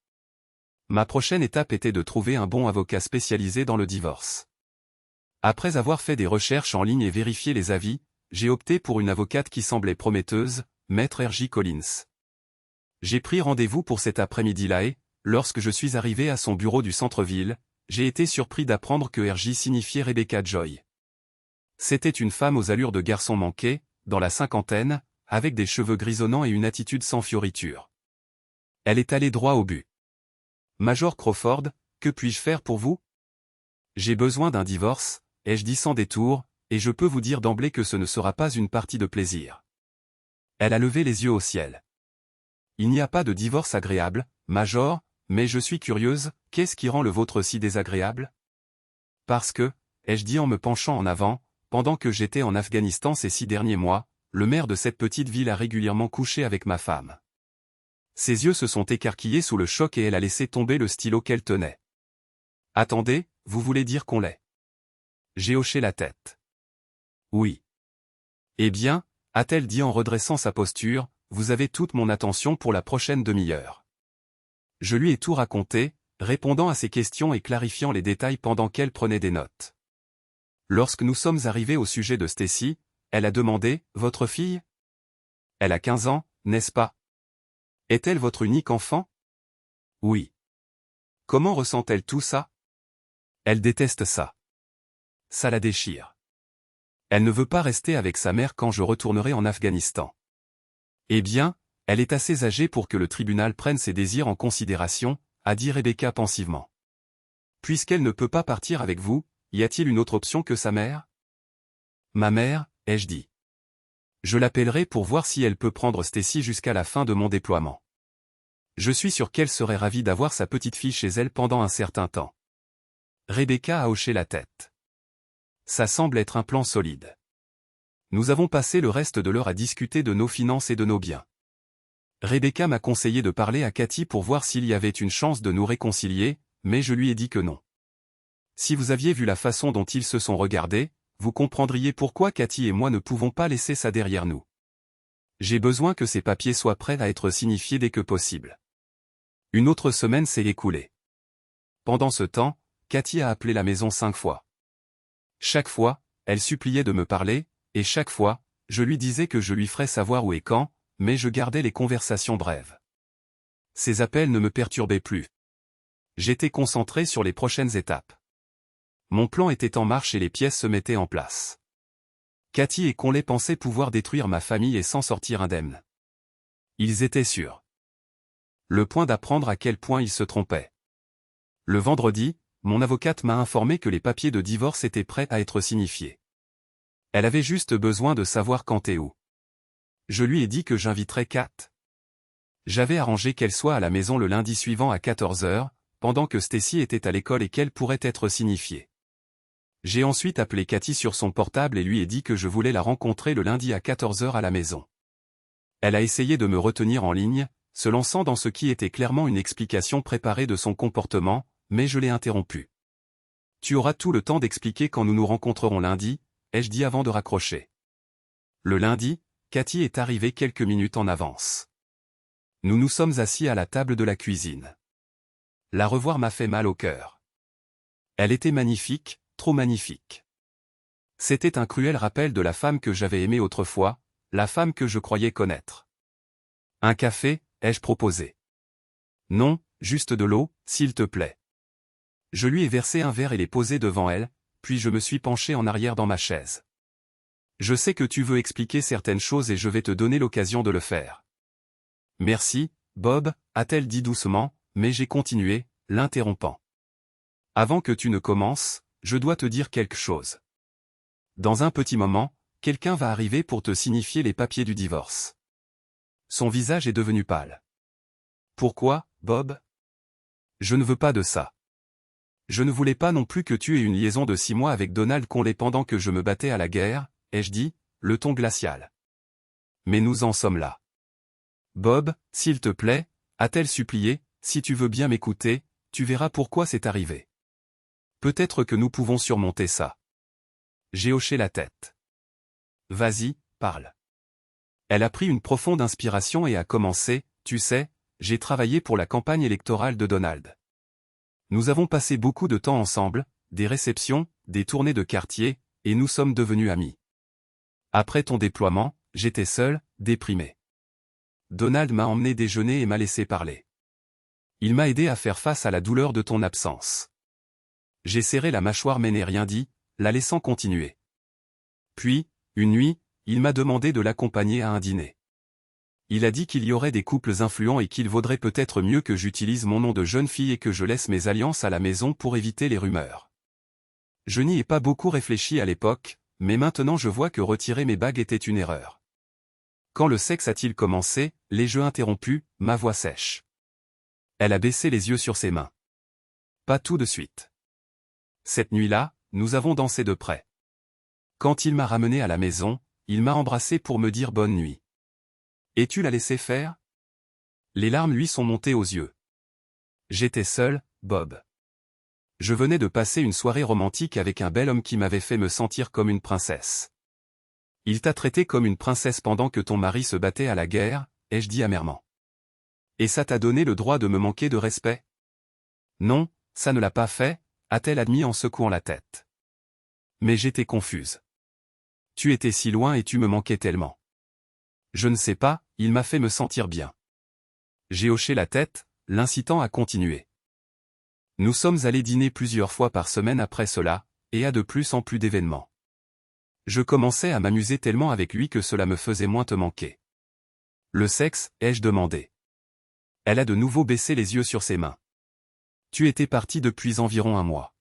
Ma prochaine étape était de trouver un bon avocat spécialisé dans le divorce. Après avoir fait des recherches en ligne et vérifié les avis, j'ai opté pour une avocate qui semblait prometteuse, Maître R.J. Collins. J'ai pris rendez-vous pour cet après-midi-là et, lorsque je suis arrivé à son bureau du centre-ville, j'ai été surpris d'apprendre que R.J. signifiait Rebecca Joy. C'était une femme aux allures de garçon manqué, dans la cinquantaine, avec des cheveux grisonnants et une attitude sans fioriture. Elle est allée droit au but. Major Crawford, que puis-je faire pour vous? J'ai besoin d'un divorce, ai-je dit sans détour, et je peux vous dire d'emblée que ce ne sera pas une partie de plaisir. Elle a levé les yeux au ciel. Il n'y a pas de divorce agréable, Major, mais je suis curieuse, qu'est-ce qui rend le vôtre si désagréable? Parce que, ai-je dit en me penchant en avant, pendant que j'étais en Afghanistan ces 6 derniers mois, le maire de cette petite ville a régulièrement couché avec ma femme. Ses yeux se sont écarquillés sous le choc et elle a laissé tomber le stylo qu'elle tenait. Attendez, vous voulez dire qu'on l'est? J'ai hoché la tête. Oui. Eh bien, a-t-elle dit en redressant sa posture, vous avez toute mon attention pour la prochaine demi-heure. Je lui ai tout raconté, répondant à ses questions et clarifiant les détails pendant qu'elle prenait des notes. Lorsque nous sommes arrivés au sujet de Stacy, elle a demandé, votre fille? Elle a 15 ans, n'est-ce pas? Est-elle votre unique enfant? Oui. Comment ressent-elle tout ça? Elle déteste ça. Ça la déchire. Elle ne veut pas rester avec sa mère quand je retournerai en Afghanistan. Eh bien, elle est assez âgée pour que le tribunal prenne ses désirs en considération, a dit Rebecca pensivement. Puisqu'elle ne peut pas partir avec vous, y a-t-il une autre option que sa mère? Ma mère, ai-je dit. Je l'appellerai pour voir si elle peut prendre Stacy jusqu'à la fin de mon déploiement. Je suis sûr qu'elle serait ravie d'avoir sa petite fille chez elle pendant un certain temps. Rebecca a hoché la tête. Ça semble être un plan solide. Nous avons passé le reste de l'heure à discuter de nos finances et de nos biens. Rebecca m'a conseillé de parler à Cathy pour voir s'il y avait une chance de nous réconcilier, mais je lui ai dit que non. Si vous aviez vu la façon dont ils se sont regardés, vous comprendriez pourquoi Cathy et moi ne pouvons pas laisser ça derrière nous. J'ai besoin que ces papiers soient prêts à être signifiés dès que possible. Une autre semaine s'est écoulée. Pendant ce temps, Cathy a appelé la maison 5 fois. Chaque fois, elle suppliait de me parler, et chaque fois, je lui disais que je lui ferais savoir où et quand, mais je gardais les conversations brèves. Ces appels ne me perturbaient plus. J'étais concentré sur les prochaines étapes. Mon plan était en marche et les pièces se mettaient en place. Cathy et Conley pensaient pouvoir détruire ma famille et s'en sortir indemnes. Ils étaient sûrs. Le point d'apprendre à quel point ils se trompaient. Le vendredi, mon avocate m'a informé que les papiers de divorce étaient prêts à être signifiés. Elle avait juste besoin de savoir quand et où. Je lui ai dit que j'inviterais Kat. J'avais arrangé qu'elle soit à la maison le lundi suivant à 14 h, pendant que Stacy était à l'école et qu'elle pourrait être signifiée. J'ai ensuite appelé Cathy sur son portable et lui ai dit que je voulais la rencontrer le lundi à 14 h à la maison. Elle a essayé de me retenir en ligne, se lançant dans ce qui était clairement une explication préparée de son comportement, mais je l'ai interrompue. Tu auras tout le temps d'expliquer quand nous nous rencontrerons lundi, ai-je dit avant de raccrocher. Le lundi, Cathy est arrivée quelques minutes en avance. Nous nous sommes assis à la table de la cuisine. La revoir m'a fait mal au cœur. Elle était magnifique, trop magnifique. C'était un cruel rappel de la femme que j'avais aimée autrefois, la femme que je croyais connaître. Un café, ai-je proposé. Non, juste de l'eau, s'il te plaît. Je lui ai versé un verre et l'ai posé devant elle, puis je me suis penché en arrière dans ma chaise. Je sais que tu veux expliquer certaines choses et je vais te donner l'occasion de le faire. Merci, Bob, a-t-elle dit doucement, mais j'ai continué, l'interrompant. Avant que tu ne commences, je dois te dire quelque chose. Dans un petit moment, quelqu'un va arriver pour te signifier les papiers du divorce. Son visage est devenu pâle. Pourquoi, Bob? Je ne veux pas de ça. Je ne voulais pas non plus que tu aies une liaison de 6 mois avec Donald Conley pendant que je me battais à la guerre, ai-je dit, le ton glacial. Mais nous en sommes là. Bob, s'il te plaît, a-t-elle supplié, si tu veux bien m'écouter, tu verras pourquoi c'est arrivé. Peut-être que nous pouvons surmonter ça. J'ai hoché la tête. Vas-y, parle. Elle a pris une profonde inspiration et a commencé, tu sais, j'ai travaillé pour la campagne électorale de Donald. Nous avons passé beaucoup de temps ensemble, des réceptions, des tournées de quartier, et nous sommes devenus amis. Après ton déploiement, j'étais seul, déprimé. Donald m'a emmené déjeuner et m'a laissé parler. Il m'a aidé à faire face à la douleur de ton absence. J'ai serré la mâchoire mais n'ai rien dit, la laissant continuer. Puis, une nuit, il m'a demandé de l'accompagner à un dîner. Il a dit qu'il y aurait des couples influents et qu'il vaudrait peut-être mieux que j'utilise mon nom de jeune fille et que je laisse mes alliances à la maison pour éviter les rumeurs. Je n'y ai pas beaucoup réfléchi à l'époque, mais maintenant je vois que retirer mes bagues était une erreur. Quand le sexe a-t-il commencé, les jeux interrompus, ma voix sèche. Elle a baissé les yeux sur ses mains. Pas tout de suite. Cette nuit-là, nous avons dansé de près. Quand il m'a ramené à la maison, il m'a embrassé pour me dire bonne nuit. Et tu l'as laissé faire? Les larmes lui sont montées aux yeux. J'étais seul, Bob. Je venais de passer une soirée romantique avec un bel homme qui m'avait fait me sentir comme une princesse. Il t'a traité comme une princesse pendant que ton mari se battait à la guerre, ai-je dit amèrement. Et ça t'a donné le droit de me manquer de respect? Non, ça ne l'a pas fait, a-t-elle admis en secouant la tête. Mais j'étais confuse. Tu étais si loin et tu me manquais tellement. Je ne sais pas, il m'a fait me sentir bien. J'ai hoché la tête, l'incitant à continuer. Nous sommes allés dîner plusieurs fois par semaine après cela, et à de plus en plus d'événements. Je commençais à m'amuser tellement avec lui que cela me faisait moins te manquer. Le sexe, ai-je demandé. Elle a de nouveau baissé les yeux sur ses mains. Tu étais parti depuis environ 1 mois.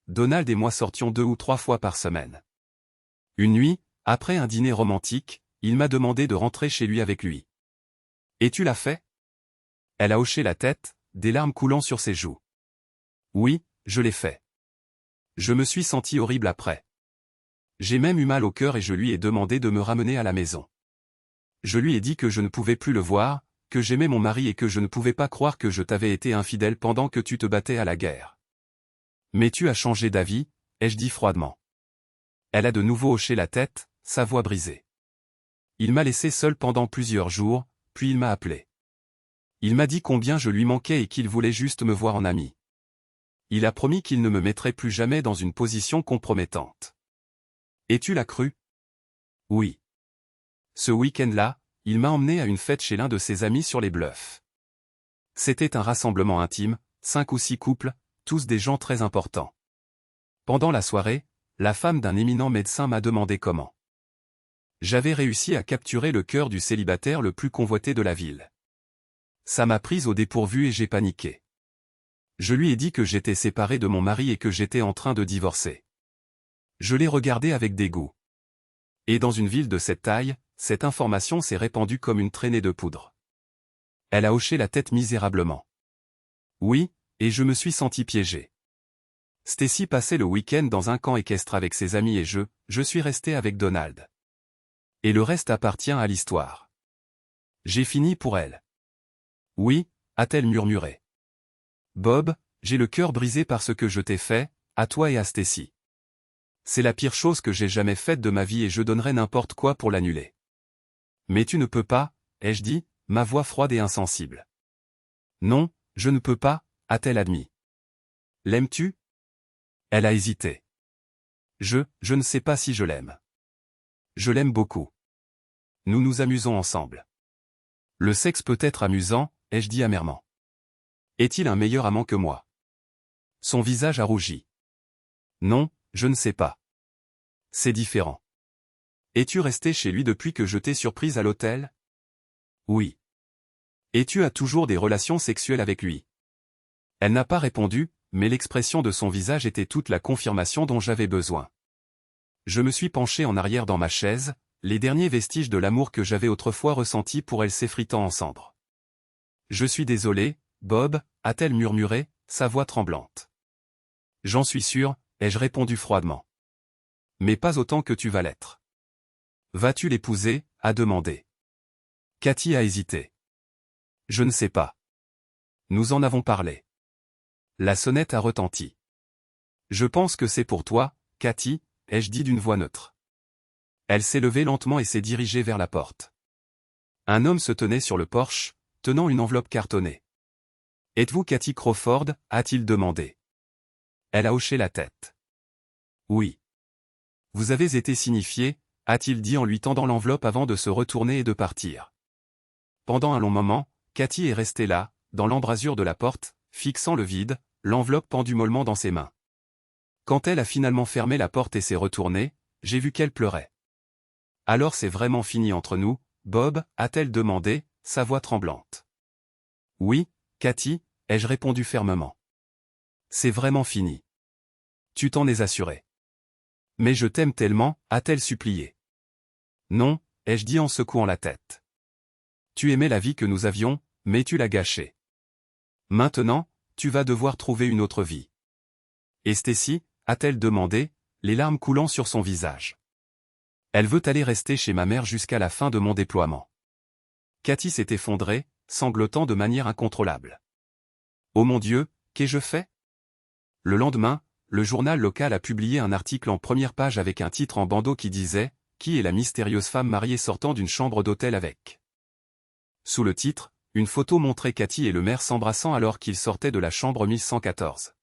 Donald et moi sortions 2 ou 3 fois par semaine. Une nuit, après un dîner romantique, il m'a demandé de rentrer chez lui avec lui. Et tu l'as fait? Elle a hoché la tête, des larmes coulant sur ses joues. Oui, je l'ai fait. Je me suis senti horrible après. J'ai même eu mal au cœur et je lui ai demandé de me ramener à la maison. Je lui ai dit que je ne pouvais plus le voir, que j'aimais mon mari et que je ne pouvais pas croire que je t'avais été infidèle pendant que tu te battais à la guerre. Mais tu as changé d'avis, ai-je dit froidement. Elle a de nouveau hoché la tête, sa voix brisée. Il m'a laissé seul pendant plusieurs jours, puis il m'a appelé. Il m'a dit combien je lui manquais et qu'il voulait juste me voir en ami. Il a promis qu'il ne me mettrait plus jamais dans une position compromettante. Et tu l'as cru? Oui. Ce week-end-là, il m'a emmené à une fête chez l'un de ses amis sur les Bluffs. C'était un rassemblement intime, 5 ou 6 couples, tous des gens très importants. Pendant la soirée, la femme d'un éminent médecin m'a demandé comment. J'avais réussi à capturer le cœur du célibataire le plus convoité de la ville. Ça m'a prise au dépourvu et j'ai paniqué. Je lui ai dit que j'étais séparé de mon mari et que j'étais en train de divorcer. Je l'ai regardé avec dégoût. Et dans une ville de cette taille, cette information s'est répandue comme une traînée de poudre. Elle a hoché la tête misérablement. Oui, et je me suis senti piégé. Stacy passait le week-end dans un camp équestre avec ses amis et je suis resté avec Donald. Et le reste appartient à l'histoire. J'ai fini pour elle. Oui, a-t-elle murmuré. Bob, j'ai le cœur brisé par ce que je t'ai fait, à toi et à Stacy. C'est la pire chose que j'ai jamais faite de ma vie et je donnerais n'importe quoi pour l'annuler. Mais tu ne peux pas, ai-je dit, ma voix froide et insensible. Non, je ne peux pas, a-t-elle admis. L'aimes-tu? Elle a hésité. Je ne sais pas si je l'aime. Je l'aime beaucoup. Nous nous amusons ensemble. Le sexe peut être amusant, ai-je dit amèrement. Est-il un meilleur amant que moi? Son visage a rougi. Non, je ne sais pas. C'est différent. Es-tu resté chez lui depuis que je t'ai surprise à l'hôtel? Oui. Et tu as toujours des relations sexuelles avec lui? Elle n'a pas répondu, mais l'expression de son visage était toute la confirmation dont j'avais besoin. Je me suis penché en arrière dans ma chaise, les derniers vestiges de l'amour que j'avais autrefois ressenti pour elle s'effritant en cendres. Je suis désolé, Bob, a-t-elle murmuré, sa voix tremblante. J'en suis sûr, ai-je répondu froidement. Mais pas autant que tu vas l'être. Vas-tu l'épouser, a demandé. Cathy a hésité. Je ne sais pas. Nous en avons parlé. La sonnette a retenti. Je pense que c'est pour toi, Cathy, ai-je dit d'une voix neutre. Elle s'est levée lentement et s'est dirigée vers la porte. Un homme se tenait sur le porche, tenant une enveloppe cartonnée. Êtes-vous Cathy Crawford, a-t-il demandé. Elle a hoché la tête. Oui. Vous avez été signifié, a-t-il dit en lui tendant l'enveloppe avant de se retourner et de partir. Pendant un long moment, Cathy est restée là, dans l'embrasure de la porte, fixant le vide, l'enveloppe pendue mollement dans ses mains. Quand elle a finalement fermé la porte et s'est retournée, j'ai vu qu'elle pleurait. Alors c'est vraiment fini entre nous, Bob, a-t-elle demandé, sa voix tremblante. Oui, Cathy, ai-je répondu fermement. C'est vraiment fini. Tu t'en es assuré. Mais je t'aime tellement, a-t-elle supplié. Non, ai-je dit en secouant la tête. Tu aimais la vie que nous avions, mais tu l'as gâchée. Maintenant, tu vas devoir trouver une autre vie. Et Stacy, a-t-elle demandé, les larmes coulant sur son visage. Elle veut aller rester chez ma mère jusqu'à la fin de mon déploiement. Cathy s'est effondrée, sanglotant de manière incontrôlable. Oh mon Dieu, qu'ai-je fait? Le lendemain, le journal local a publié un article en première page avec un titre en bandeau qui disait « Qui est la mystérieuse femme mariée sortant d'une chambre d'hôtel avec ?» Sous le titre, une photo montrait Cathy et le maire s'embrassant alors qu'ils sortaient de la chambre 1114.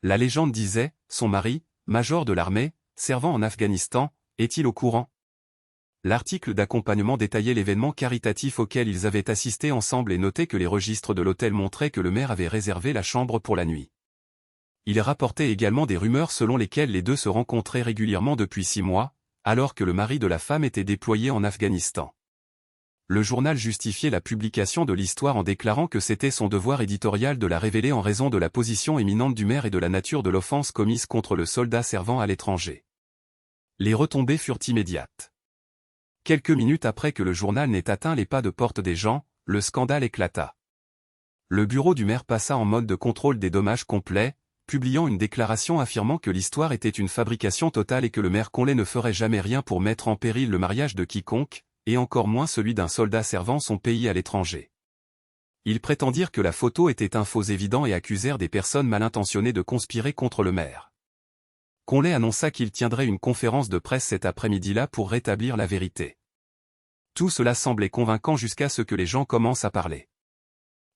La légende disait « Son mari, major de l'armée, servant en Afghanistan, est-il au courant ?» L'article d'accompagnement détaillait l'événement caritatif auquel ils avaient assisté ensemble et notait que les registres de l'hôtel montraient que le maire avait réservé la chambre pour la nuit. Il rapportait également des rumeurs selon lesquelles les deux se rencontraient régulièrement depuis 6 mois, alors que le mari de la femme était déployé en Afghanistan. Le journal justifiait la publication de l'histoire en déclarant que c'était son devoir éditorial de la révéler en raison de la position éminente du maire et de la nature de l'offense commise contre le soldat servant à l'étranger. Les retombées furent immédiates. Quelques minutes après que le journal n'ait atteint les pas de porte des gens, le scandale éclata. Le bureau du maire passa en mode de contrôle des dommages complet, publiant une déclaration affirmant que l'histoire était une fabrication totale et que le maire Conley ne ferait jamais rien pour mettre en péril le mariage de quiconque, et encore moins celui d'un soldat servant son pays à l'étranger. Ils prétendirent que la photo était un faux évident et accusèrent des personnes mal intentionnées de conspirer contre le maire. Conley annonça qu'il tiendrait une conférence de presse cet après-midi-là pour rétablir la vérité. Tout cela semblait convaincant jusqu'à ce que les gens commencent à parler.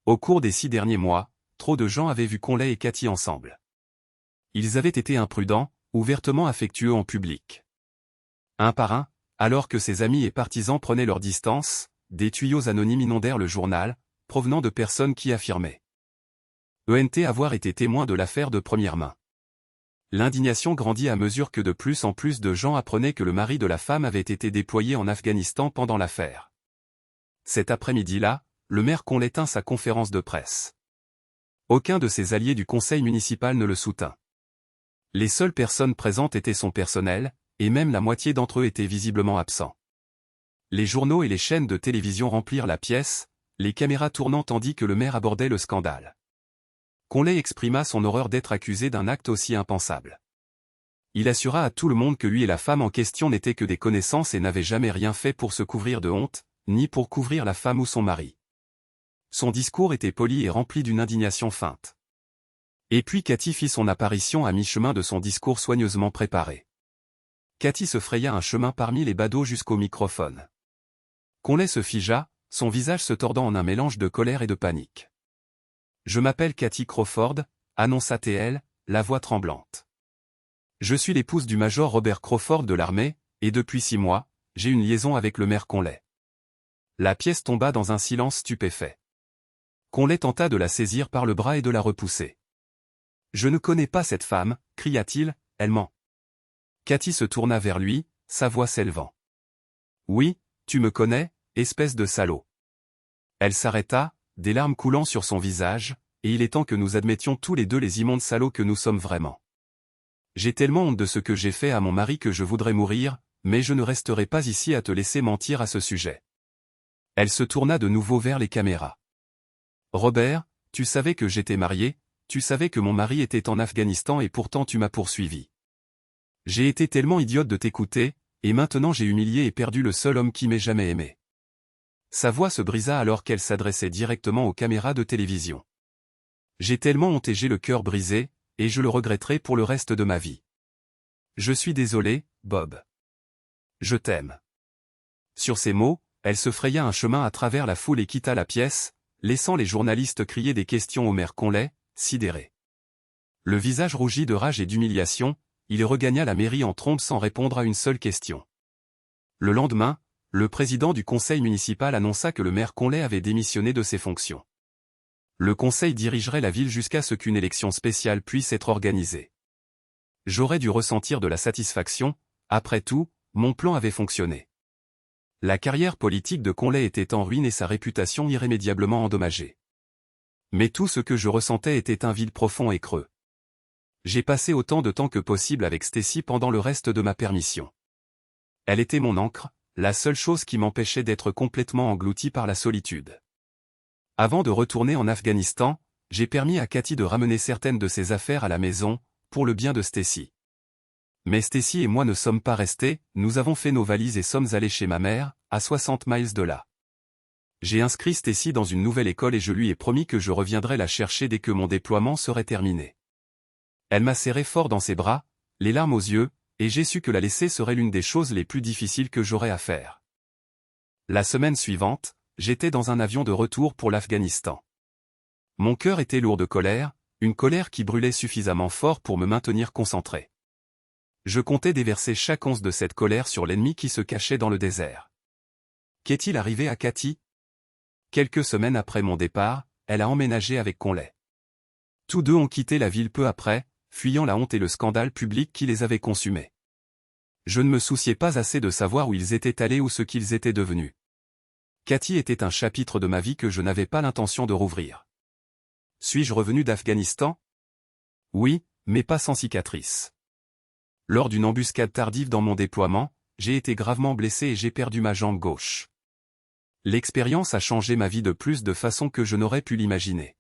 Au cours des 6 derniers mois, trop de gens avaient vu Conley et Cathy ensemble. Ils avaient été imprudents, ouvertement affectueux en public. Un par un, alors que ses amis et partisans prenaient leur distance, des tuyaux anonymes inondèrent le journal, provenant de personnes qui affirmaient avoir été témoins de l'affaire de première main. L'indignation grandit à mesure que de plus en plus de gens apprenaient que le mari de la femme avait été déployé en Afghanistan pendant l'affaire. Cet après-midi-là, le maire Conley tint sa conférence de presse. Aucun de ses alliés du conseil municipal ne le soutint. Les seules personnes présentes étaient son personnel, et même la moitié d'entre eux étaient visiblement absents. Les journaux et les chaînes de télévision remplirent la pièce, les caméras tournant tandis que le maire abordait le scandale. Conley exprima son horreur d'être accusé d'un acte aussi impensable. Il assura à tout le monde que lui et la femme en question n'étaient que des connaissances et n'avaient jamais rien fait pour se couvrir de honte, ni pour couvrir la femme ou son mari. Son discours était poli et rempli d'une indignation feinte. Et puis Cathy fit son apparition à mi-chemin de son discours soigneusement préparé. Cathy se fraya un chemin parmi les badauds jusqu'au microphone. Conley se figea, son visage se tordant en un mélange de colère et de panique. « Je m'appelle Cathy Crawford », annonça-t-elle, la voix tremblante. « Je suis l'épouse du major Robert Crawford de l'armée, et depuis 6 mois, j'ai une liaison avec le maire Conley. » La pièce tomba dans un silence stupéfait. Conley tenta de la saisir par le bras et de la repousser. « Je ne connais pas cette femme, cria-t-il, elle ment. » Cathy se tourna vers lui, sa voix s'élevant. « Oui, tu me connais, espèce de salaud. » Elle s'arrêta, des larmes coulant sur son visage, et il est temps que nous admettions tous les deux les immondes salauds que nous sommes vraiment. « J'ai tellement honte de ce que j'ai fait à mon mari que je voudrais mourir, » mais je ne resterai pas ici à te laisser mentir à ce sujet. Elle se tourna de nouveau vers les caméras. Robert, tu savais que j'étais marié, tu savais que mon mari était en Afghanistan et pourtant tu m'as poursuivi. J'ai été tellement idiote de t'écouter, et maintenant j'ai humilié et perdu le seul homme qui m'ait jamais aimé. Sa voix se brisa alors qu'elle s'adressait directement aux caméras de télévision. J'ai tellement honte et j'ai le cœur brisé, et je le regretterai pour le reste de ma vie. Je suis désolé, Bob. Je t'aime. Sur ces mots, elle se fraya un chemin à travers la foule et quitta la pièce, laissant les journalistes crier des questions au maire Conley, sidéré. Le visage rougi de rage et d'humiliation, il regagna la mairie en trombe sans répondre à une seule question. Le lendemain, le président du conseil municipal annonça que le maire Conley avait démissionné de ses fonctions. Le conseil dirigerait la ville jusqu'à ce qu'une élection spéciale puisse être organisée. J'aurais dû ressentir de la satisfaction, après tout, mon plan avait fonctionné. La carrière politique de Conley était en ruine et sa réputation irrémédiablement endommagée. Mais tout ce que je ressentais était un vide profond et creux. J'ai passé autant de temps que possible avec Stacy pendant le reste de ma permission. Elle était mon ancre, la seule chose qui m'empêchait d'être complètement englouti par la solitude. Avant de retourner en Afghanistan, j'ai permis à Cathy de ramener certaines de ses affaires à la maison, pour le bien de Stacy. Mais Stacy et moi ne sommes pas restés, nous avons fait nos valises et sommes allés chez ma mère, à 60 miles de là. J'ai inscrit Stacy dans une nouvelle école et je lui ai promis que je reviendrais la chercher dès que mon déploiement serait terminé. Elle m'a serré fort dans ses bras, les larmes aux yeux, et j'ai su que la laisser serait l'une des choses les plus difficiles que j'aurais à faire. La semaine suivante, j'étais dans un avion de retour pour l'Afghanistan. Mon cœur était lourd de colère, une colère qui brûlait suffisamment fort pour me maintenir concentré. Je comptais déverser chaque once de cette colère sur l'ennemi qui se cachait dans le désert. Qu'est-il arrivé à Cathy? Quelques semaines après mon départ, elle a emménagé avec Conley. Tous deux ont quitté la ville peu après, fuyant la honte et le scandale public qui les avait consumés. Je ne me souciais pas assez de savoir où ils étaient allés ou ce qu'ils étaient devenus. Cathy était un chapitre de ma vie que je n'avais pas l'intention de rouvrir. Suis-je revenu d'Afghanistan? Oui, mais pas sans cicatrice. Lors d'une embuscade tardive dans mon déploiement, j'ai été gravement blessé et j'ai perdu ma jambe gauche. L'expérience a changé ma vie de plus de façons que je n'aurais pu l'imaginer.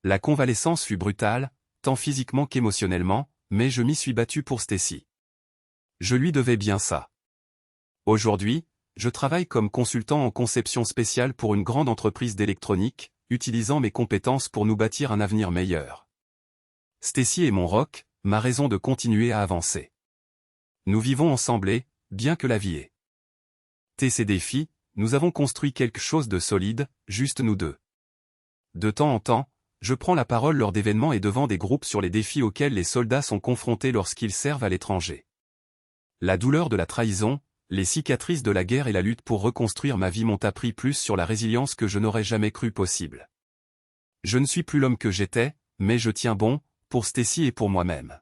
La convalescence fut brutale, tant physiquement qu'émotionnellement, mais je m'y suis battu pour Stacy. Je lui devais bien ça. Aujourd'hui, je travaille comme consultant en conception spéciale pour une grande entreprise d'électronique, utilisant mes compétences pour nous bâtir un avenir meilleur. Stacy est mon roc, ma raison de continuer à avancer. Nous vivons ensemble et, bien que la vie ait ses défis, nous avons construit quelque chose de solide, juste nous deux. De temps en temps, je prends la parole lors d'événements et devant des groupes sur les défis auxquels les soldats sont confrontés lorsqu'ils servent à l'étranger. La douleur de la trahison, les cicatrices de la guerre et la lutte pour reconstruire ma vie m'ont appris plus sur la résilience que je n'aurais jamais cru possible. Je ne suis plus l'homme que j'étais, mais je tiens bon, pour Stacy et pour moi-même.